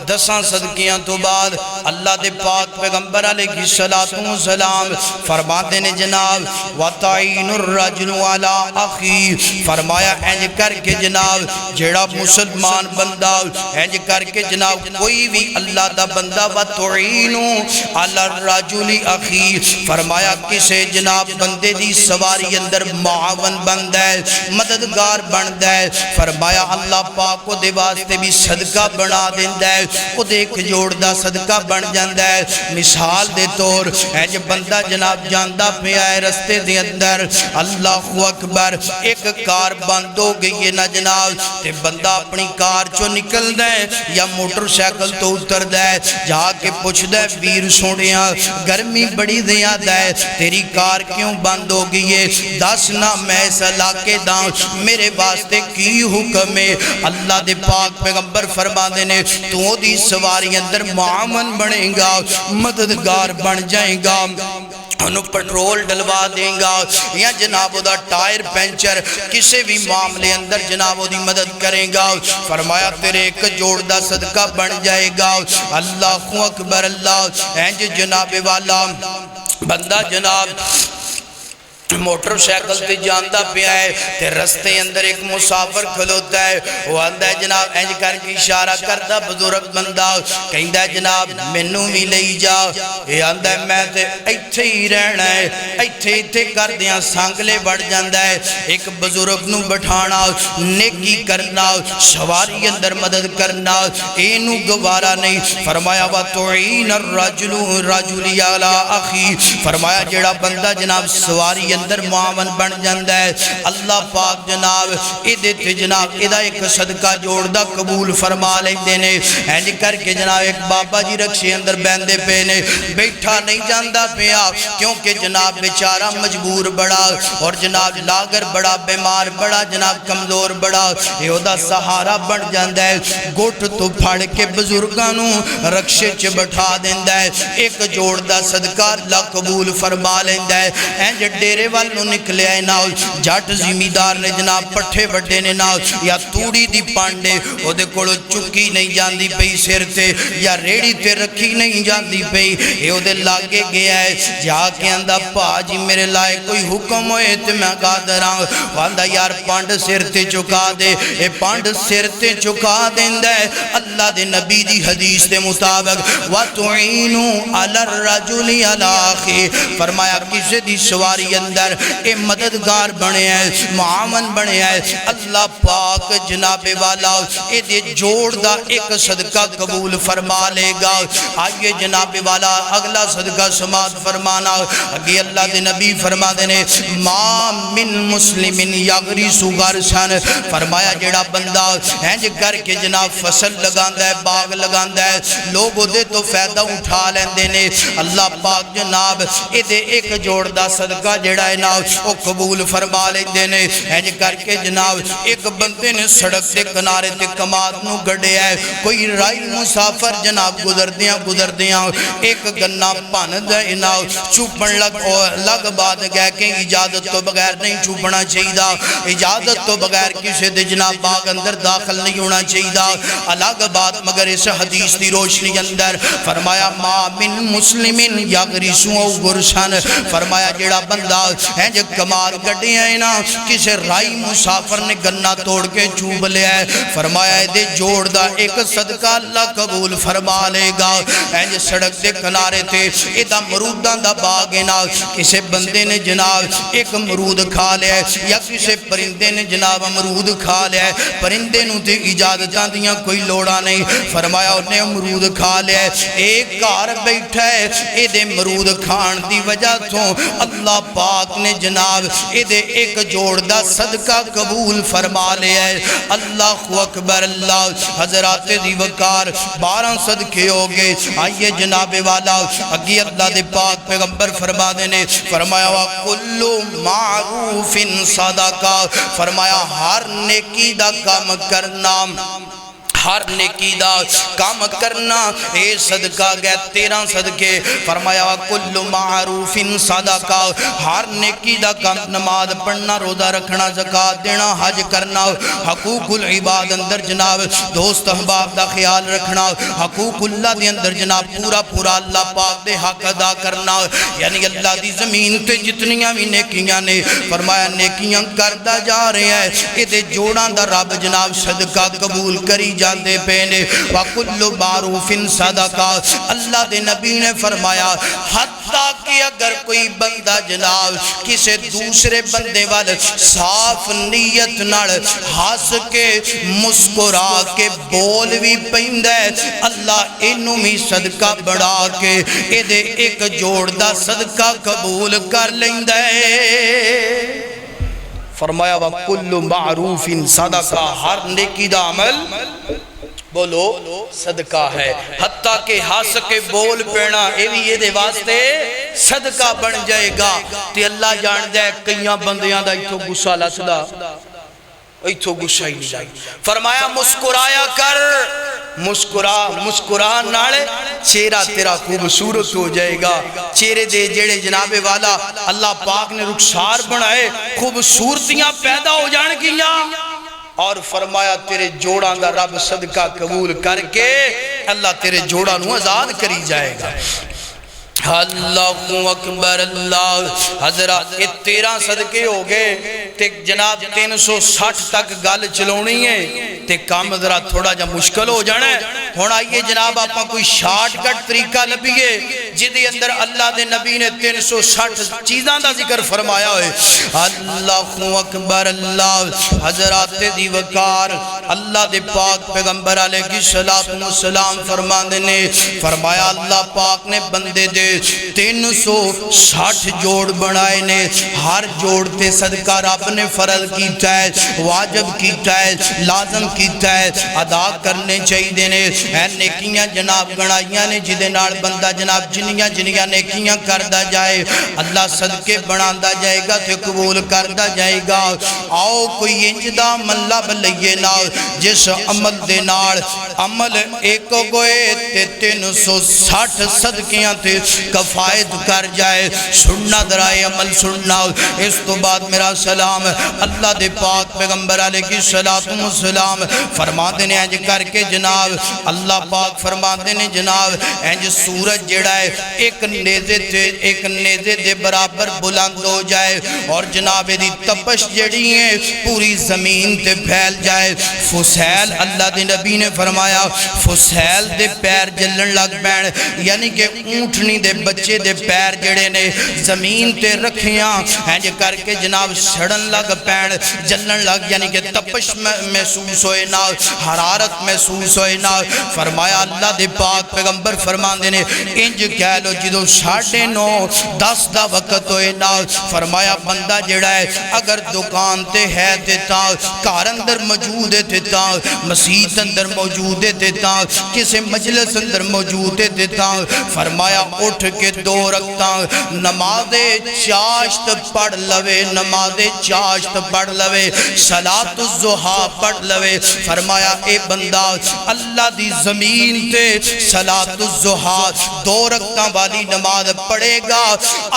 10 صدقیاں تو بعد اللہ دے پاک پیغمبر علیہ السلام فرما دینے جناب وَتَعِينُ الرَّجْلُ عَلَىٰ أَخِي، فرمایا اینج کر کے جناب جیڑا مسلمان بندہ اینج کر کے جناب کوئی بھی اللہ دا بندہ وَتُعِينُ عَلَى الرَّجُلِ أَخِي، فرمایا کسے جناب بندے دی سواری اندر معاون بندہ ہے، مددگار بندہ ہے، فرمایا اللہ پاک کو دے واسطے بھی صدقہ بنا دیندہ ہے، وہ دے ایک جوڑ دا صدقہ بن جاندہ ہے۔ مثال دے طور ہے جب بندہ جناب جاندہ پہ آئے رستے دے اندر، اللہ اکبر، ایک کار بند ہو گئی ہے نا جناب، تے بندہ اپنی کار چو نکل دے یا موٹر سیکل تو اتر دے، جا کے پوچھ دے ویر سوڑیاں گرمی بڑی دیا دے تیری کار کیوں بند ہو گئی ہے، دس نہ میں سلاکے داں میرے واسطے کی حکم ہے۔ اللہ دے پاک پیغمبر فرما دینے تو دی سواری اندر معاون بنے گا، مددگار بن جائیں گا، انہوں پٹرول ڈلوا دیں گا یا جناب دا ٹائر پینچر کسے بھی معاملے اندر جناب دی مدد کریں گا، فرمایا تیرے ایک جوڑ دا صدقہ بن جائے گا۔ اللہ اکبر، اللہ اینج جناب والا بندہ جناب موٹر سیکل تے جاندہ پہ آئے تے رستے اندر ایک مسافر کھلوتا ہے، وہ آندہ ہے جناب اینج کر کے اشارہ کردہ بزرگ بندہ کہندہ ہے جناب منو بھی لئی جا، یہ آندہ ہے میں تے ایتھے ہی رہنا ہے، ایتھے کر دیاں سانگلے بڑھ جاندہ ہے، ایک بزرگ نو بٹھانا نیکی کرنا سواری اندر مدد کرنا اینو گوارا نہیں۔ فرمایا وَتُعِينَ الرَّجُلِ عَلَىٰ أَخِي، فرمایا جیڑا بندہ جناب سواری اندر اندر معاون بن جاندہ ہے اللہ پاک جناب ادھے تے جناب ادھا ایک صدقہ جوڑ دا قبول فرما لیں دینے اینج کر کے جناب ایک بابا جی رکشے اندر بیندے پینے بیٹھا نہیں جاندہ پیا کیونکہ جناب بیچارہ مجبور بڑا اور جناب لاگر بڑا بیمار بڑا جناب کمزور بڑا یہ دا سہارا بن جاندہ ہے گوٹ تو پھاڑ کے بزرگانوں رکشے چ بٹھا دیندہ ہے ایک جوڑ دا صدقہ اللہ قبول فرما لیندہ ہے اینج ڈیرے والوں نکلے آئے ناؤ جاٹ زمیدار نے جناب پٹھے بڑھے نے ناؤ یا توڑی دی پانڈے او دے کوڑو چکی نہیں جاندی پئی سر تے یا ریڑی تے رکھی نہیں جاندی پئی اے دے لاگے گیا ہے جا کے اندہ پاجی میرے لائے کوئی حکم ہوئے تے میں قادران واندہ یار پانڈ سر تے چکا دے اے پانڈ سر تے چکا دیندہ ہے اللہ دے نبی دی حدیث دے مطابق وَتُعِینُوا عَلَى الرَّجُلِ عَلَاخِ فرمایا کسی دی سواری اندر اے مددگار بنے ہیں معاون بنے ہیں اللہ پاک جناب والا اے دے جوڑ دا ایک صدقہ قبول فرما لے گا آئیے جناب والا اگلا صدقہ سماعت فرمانا اگے اللہ دے نبی فرما دینے ما من مسلم یغرس غرسن فرمایا جڑا بندہ ہنج کر کے جناب فصل لگاندہ ہے باغ لگاندہ ہے لوگوں دے تو فائدہ اٹھا لیندے نے اللہ پاک جناب ادھے ایک جوڑ دا صدقہ جڑا ہے نا وہ قبول فرما لیندے نے ہنج کر کے جناب ایک بندے نے سڑک دے کنارے تے کماد نو گڑے ہے کوئی رائی مسافر جناب گزر دیاں ایک گنہ پان دے نا چوپن لگ بعد گئے کہ اجازت تو بغیر نہیں چوپنا چاہیدہ اجازت تو بغیر کسی دے جناب باغ اندر داخل نہیں ہونا چاہیدہ الگ بات مگر اس حدیث دی روشنی اندر فرمایا ما من مسلمین یغرسو او گرسن فرمایا جڑا بندہ ہے جو کمال گڑی ہے نا کسی رائی مسافر نے گنہ توڑ کے چوب لیا ہے فرمایا دے جوڑ دا ایک صدقہ اللہ قبول فرما لے گا ہے جو سڑک دے کنارے تھے ایدہ مرودان دا باغ نا کسی بندے نے جناب ایک مرود کھا لیا ہے یا کسی پرندے نے جناب مرود کھا لیا ہے پرندے نو تے اجازتاں دیاں کوئی لوڑا نہیں فرمایا انہیں مرود کھا لیا ہے ایک کار بیٹھا ہے ایدے مرود کھان دی وجہ تو اللہ پاک نے جناب ایدے ایک جوڑ دا صدقہ قبول فرما لیا ہے اللہ اکبر اللہ حضرات دی وقار 12 صدقے ہو گئے آئیے جناب والا اگی اللہ دے پاک پیغمبر فرما دینے فرمایا وَكُلُّ مَعْرُوفٍ صَدَقَةٍ فرمایا ہر نیکی دا کام کرنا ہر نیکی دا کام کرنا اے صدقہ گئے 13 صدقے فرمایا کل معروف صدقہ ہر نیکی دا کام نماز پڑھنا روزہ رکھنا زکاة دینا حج کرنا حقوق العباد اندر جناب دوست احباب دا خیال رکھنا حقوق اللہ دے اندر جناب پورا اللہ پاک دے حق ادا کرنا یعنی اللہ دی زمین تے جتنیاں بھی نیکیاں نے فرمایا نیکیاں کردہ جا رہے ہیں ادھے جوڑان دا رب جناب صدقہ قبول کری جا دے پینے وَكُلُّ مَعْرُوفٍ صَدَقَةٍ اللہ دے نبی نے فرمایا حتیٰ کہ اگر کوئی بندہ جناب کسے دوسرے بندے والے صاف نیت نڑ ہاس کے مسکرا کے بول بھی پہندہ ہے اللہ انہوں میں صدقہ بڑھا کے ادھے ایک جوڑ دا صدقہ قبول کر لیندہ ہے فرمایا وَكُلُّ مَعْرُوفٍ صَدَقَةٍ ہر نیکی دا عمل بولو صدقہ ہے حتیٰ کہ ہاس کے بول پینا ایوی یہ دے واسطے صدقہ بن جائے گا تے اللہ جان دے کئیاں بندیاں دا ایتھو گسا لسدا ایتھو گسا ہی نہیں جائے فرمایا مسکرایا کر مسکرا ناڑے چہرہ تیرا خوبصورت ہو جائے گا چہرے دے جڑے جناب والا اللہ پاک نے رخسار بنائے خوبصورتیاں پیدا ہو جان گیاں اور فرمایا تیرے جوڑاں دا رب صدقہ قبول کر کے اللہ تیرے جوڑاں نو آزاد کری جائے گا اللہ اکبر اللہ حضرات 13 صدقے ہو گئے تے جناب 360 تک گل چلونی ہے تے کام ذرا تھوڑا جا مشکل ہو جانا ہے ہن آئیے جناب آپ کوئی شارٹ کٹ طریقہ لبھیے جدے اندر اللہ دے نبی نے 360 چیزاں دا ذکر فرمایا ہوئے. اللہ اکبر. اللہ حضرات دی وقار اللہ دے پاک پیغمبر علیہ السلام فرماندے نے فرمایا اللہ پاک نے بندے دے 360 جوڑ بنائے نے. ہر جوڑ تے صدقہ رب نے فرض کیتا ہے, واجب کیتا ہے, لازم کیتا ہے, ادا کرنے چاہیے نے. اے نیکیاں جناب گنائیاں نے جدے نال بندہ جناب جنیاں نیکیاں کردہ جائے اللہ صدقے بناندہ جائے گا تے قبول کردہ جائے گا. آؤ کوئی انجدہ ملہ بلئیے نا جس عمل دے نال عمل ایک گوئے تے 360 صدقیاں تے کفایت کر جائے. سننا درائے عمل سننا. اس تو بعد میرا سلام اللہ دے پاک پیغمبر علیہ السلام فرما دینے انج کر کے جناب اللہ پاک فرما دینے جناب انج سورج جڑا ہے ایک نیزے دے برابر بلند ہو جائے اور جناب دی تپش جڑی ہے پوری زمین تے پھیل جائے. فسیل اللہ دے نبی نے فرمایا فسیل دے پیر جلن لگ پین یعنی کہ اونٹنی دے بچے دے پیر جڑے نے زمین تے رکھیاں انج کر کے جناب سڑن لگ پین جلن لگ یعنی کہ تپش محسوس ہوئے نا حرارت محسوس ہوئے نا. فرمایا اللہ دے پاک پیغمبر فرمان دینے انج کہہ لو جدو 9:30 10 دا وقت ہوئے نا فرمایا بندہ جڑا ہے اگر دکان تے ہے تے تا کار اندر موجود ہے تے تا مسجد اندر موجود ہے تے تا کسی مجلس اندر موجود ہے تے تا فرمایا اٹھ کے 2 رکعتاں نماز چاشت پڑھ لوے نماز چاشت پڑھ لوے صلاۃ الضحیٰ پڑھ لوے. فرمایا اے بندہ اللہ دی زمین تے صلاۃ الضحیٰ 2 رکعتاں والی نماز پڑھے گا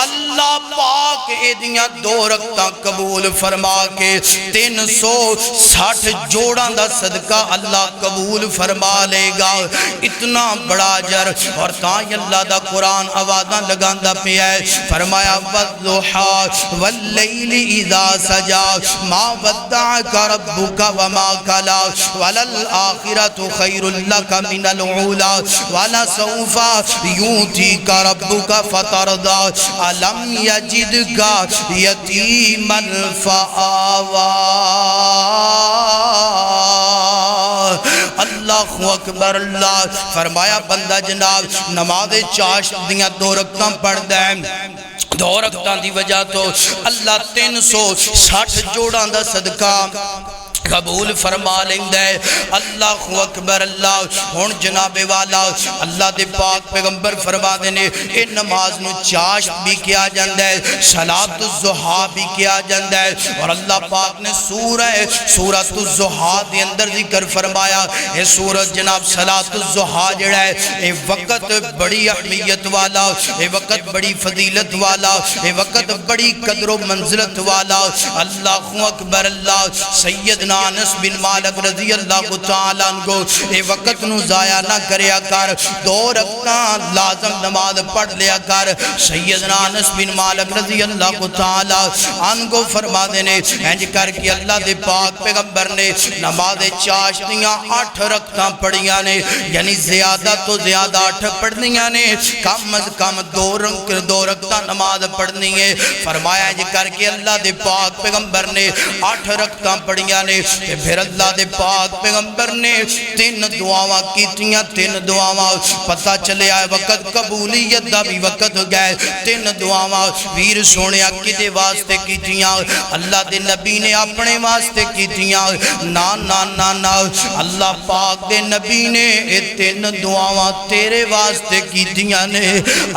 اللہ پاک اے دیاں 2 رکعتاں قبول فرما کے 360 جوڑاں دا صدقہ اللہ قبول فرما لے گا. اتنا بڑا اجر اور تاں اللہ دا قرآن آوازاں لگاندا پیا ہے. فرمایا والضحیٰ واللیل اذا سجا ما ودعک ربک وما قلا وللآخرۃ خیر لک من الأولی ولسوف یؤتیک ربک فترضی الم یجدک یتیما فآوی. اللہ اکبر. اللہ فرمایا بندہ جناب نماز چاشت دیاں 2 رکعتاں پڑھ دے 2 رکعتاں دی وجہ تو اللہ 360 جوڑاں دا صدقہ قبول فرما لیندہ ہے. اللہ اکبر. اللہ ہون جناب والا اللہ دے پاک پیغمبر فرما دینے ان نماز نو چاشت بھی کیا جاندہ ہے صلاۃ الضحیٰ بھی کیا جاندہ ہے. اور اللہ پاک نے سورۃ الضحیٰ دے اندر ذکر فرمایا اے سورت جناب صلاۃ الضحیٰ جڑا ہے اے وقت بڑی اہمیت والا اے وقت بڑی فضیلت والا اے وقت بڑی قدر و منزلت والا. اللہ اکبر. اللہ سیدنا انس بن مالک رضی اللہ تعالیٰ عنہ اے وقت نو ضائع نہ کریا کر 2 رکعتاں لازم نماز پڑھ لیا کر. سیدنا انس بن مالک رضی اللہ تعالیٰ عنہ فرما دینے انج کر کے اللہ دے پاک پیغمبر نے نماز چاشتیاں 8 رکعتاں پڑھیاں نے یعنی زیادہ تو زیادہ 8 پڑھنیاں نے کم از کم 2 رکعتاں نماز پڑھنی ہے. فرمایا انج کر کے اللہ دے پاک پیغمبر نے 8 رکعتاں پڑھیاں نے پھر اللہ دے پاک پیغمبر نے 3 دعاواں کیتیاں 3 دعاواں پتہ چلے آئے وقت قبولیت دا بھی وقت گئے 3 دعاواں ویر سونیا کدے واسطے کیتیاں اللہ دے نبی نے اپنے واسطے کیتیاں نا نا نا نا اللہ پاک دے نبی نے 3 دعاواں تیرے واسطے کیتیاں نے.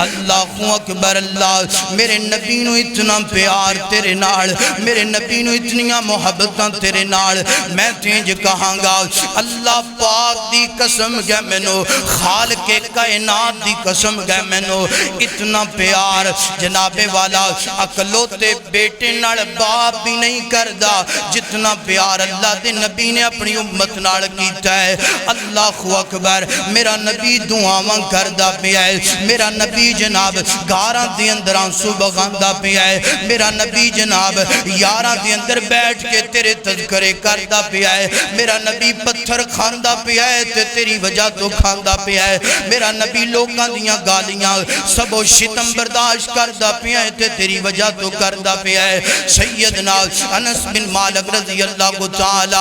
اللہ اکبر. اللہ میرے نبی نو اتنا پیار تیرے نال میرے نبی نو اتنیاں محبتاں تیرے نال میں تینج کہاں گا اللہ پاک دی قسم گے مینو خالق کائنات دی قسم گے مینو اتنا پیار جناب والا اکلوتے بیٹے نال باپ بھی نہیں کردا جتنا پیار اللہ دے نبی نے اپنی امت نال کیتا ہے. اللہ اکبر. میرا نبی دعاواں کردا پیا ہے میرا نبی جناب گاراں دے اندر آنسو بغاندا پیا ہے میرا نبی جناب یاراں دے اندر بیٹھ کے تیرے تذکرے کردا پیا ہے، میرا نبی پتھر کھاندا پیا ہے تے تیری وجہ تو کھاندا پیا ہے، میرا نبی لوکاں دیاں گالیاں سب و شتم برداشت کردا پیا ہے تے تیری وجہ تو کردا پیا ہے۔ سیدنا انس بن مالک رضی اللہ تعالی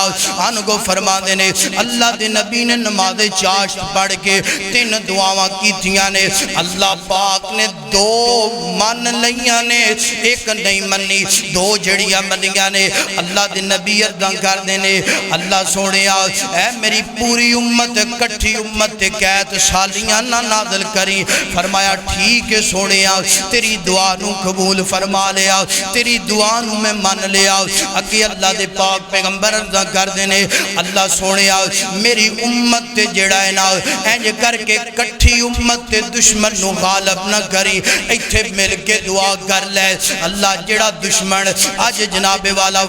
عنہ کو فرما دینے اللہ دے نبی نے نماز چاشت پڑھ کے 3 دعاواں کیتیاں نے، اللہ پاک نے 2 مان لیاں نے، ایک نہیں منی، 2 جڑیاں منیاں نے۔ اللہ دے نبی ادھاں کر دینے اللہ سوڑیا اے میری پوری امت کٹھی امت قید سالیاں نہ نازل کری، فرمایا ٹھیک ہے سوڑیا تیری دعا نو قبول فرما لیا، تیری دعا نو میں مان لیا۔ اگے اللہ دے پاک پیغمبر ادھاں کر دینے اللہ سوڑیا میری امت تے جڑا ہے نا اینج کر کے کٹھی امت تے دشمن نو غالب نہ کری، ایتھے مل کے دعا کر لے اللہ جڑا دشمن آج جناب والا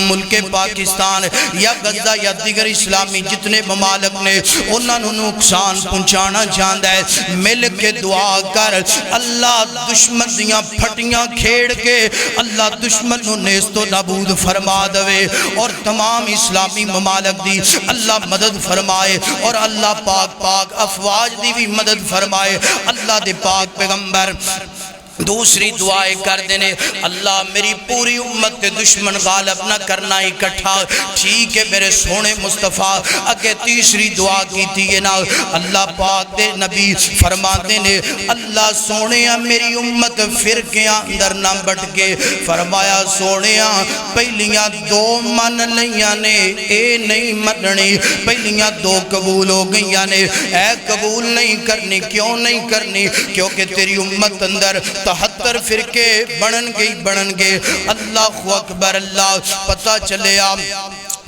ملک پاکستان یا غزہ یا دیگر اسلامی جتنے ممالک نے انہاں نو نقصان پہنچانا چاہندا ہے، مل کے دعا کر اللہ دشمن دیاں پھٹیاں کھیڑ کے اللہ دشمن نو نیست و نابود فرما دوے اور تمام اسلامی ممالک دی اللہ مدد فرمائے اور اللہ پاک افواج دی بھی مدد فرمائے۔ اللہ دے پاک پیغمبر دوسری دعائیں کر دینے اللہ میری پوری امت دشمن غالب نہ کرنا اکٹھا، ٹھیک ہے میرے سونے مصطفیٰ۔ اگے تیسری دعا کی تھی نا اللہ پاک دے نبی فرما دینے اللہ سونےاں میری امت فرقیاں اندر نہ بٹ کے، فرمایا سونےاں پہلیاں 2 من لیاں نے اے نہیں مننی، پہلیاں 2 قبول ہو گئیاں نے، اے قبول نہیں کرنی، کیوں نہیں کرنی؟ کیونکہ تیری امت اندر 73 فرقے بنن گے۔ اللہ اکبر، اللہ پتہ چلے آپ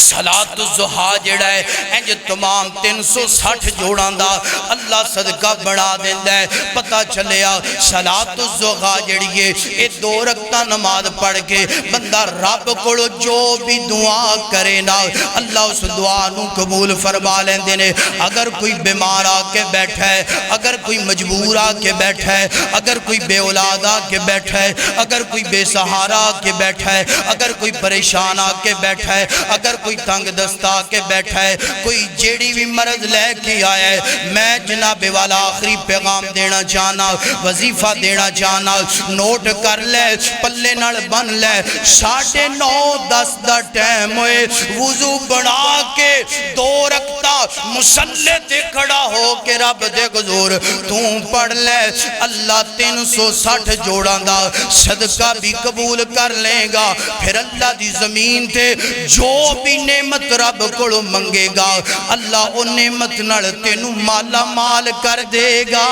صلاۃ الضحیٰ جڑا ہے انج تمام 360 جوڑاں دا اللہ صدقہ بڑھا دیندا ہے۔ پتہ چلیا صلاۃ الضحیٰ جڑی ہے اے 2 رکعتاں نماز پڑھ کے بندہ رب کول جو بھی دعا کرے نا اللہ اس دعا نو قبول فرما لیندے نے۔ اگر کوئی بیمار آ کے بیٹھا ہے، اگر کوئی مجبور آ کے بیٹھا ہے، اگر کوئی بے اولاد آ کے بیٹھا ہے، اگر کوئی بے سہارا آ کے بیٹھا ہے، اگر کوئی پریشان آ کے بیٹھا ہے، اگر کوئی تنگ دستا کے بیٹھا ہے، کوئی جیڑی بھی مرض لے کے آیا ہے، میں جناب والا آخری پیغام دینا چاہنا، وظیفہ دینا چاہنا، نوٹ کر لے پلے نال بن لے 9:30 دا ٹائم ہوئے، وضو بنا کے 2 رکعتاں مصلی تے کھڑا ہو کے رب دے حضور تو پڑھ لے، اللہ 360 جوڑاں دا صدقہ بھی قبول کر لے گا۔ پھر اللہ دی زمین تے جو بھی نعمت رب کو منگے گا اللہ او نعمت نال تینو مالا مال کر دے گا۔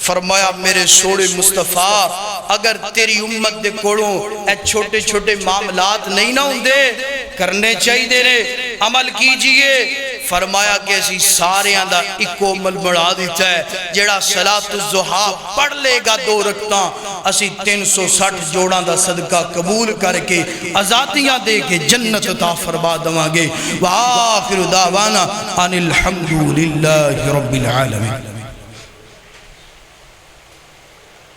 فرمایا میرے سوڑے مصطفیٰ اگر تیری امت دے کوڑوں اے چھوٹے چھوٹے معاملات نہیں نہ ہوں دے کرنے چاہی دے رہے عمل کیجئے۔ فرمایا کہ اسی سارے آندہ ایک عمل بڑھا دیتا ہے جیڑا صلاۃ الضحیٰ پڑھ لے گا 2 رکعتاں اسی 360 جوڑاں دا صدقہ قبول کر کے آزادیاں دے کے جنت عطا فرما دواں گے۔ وآخر دعوانا ان الحمدللہ رب العالمین۔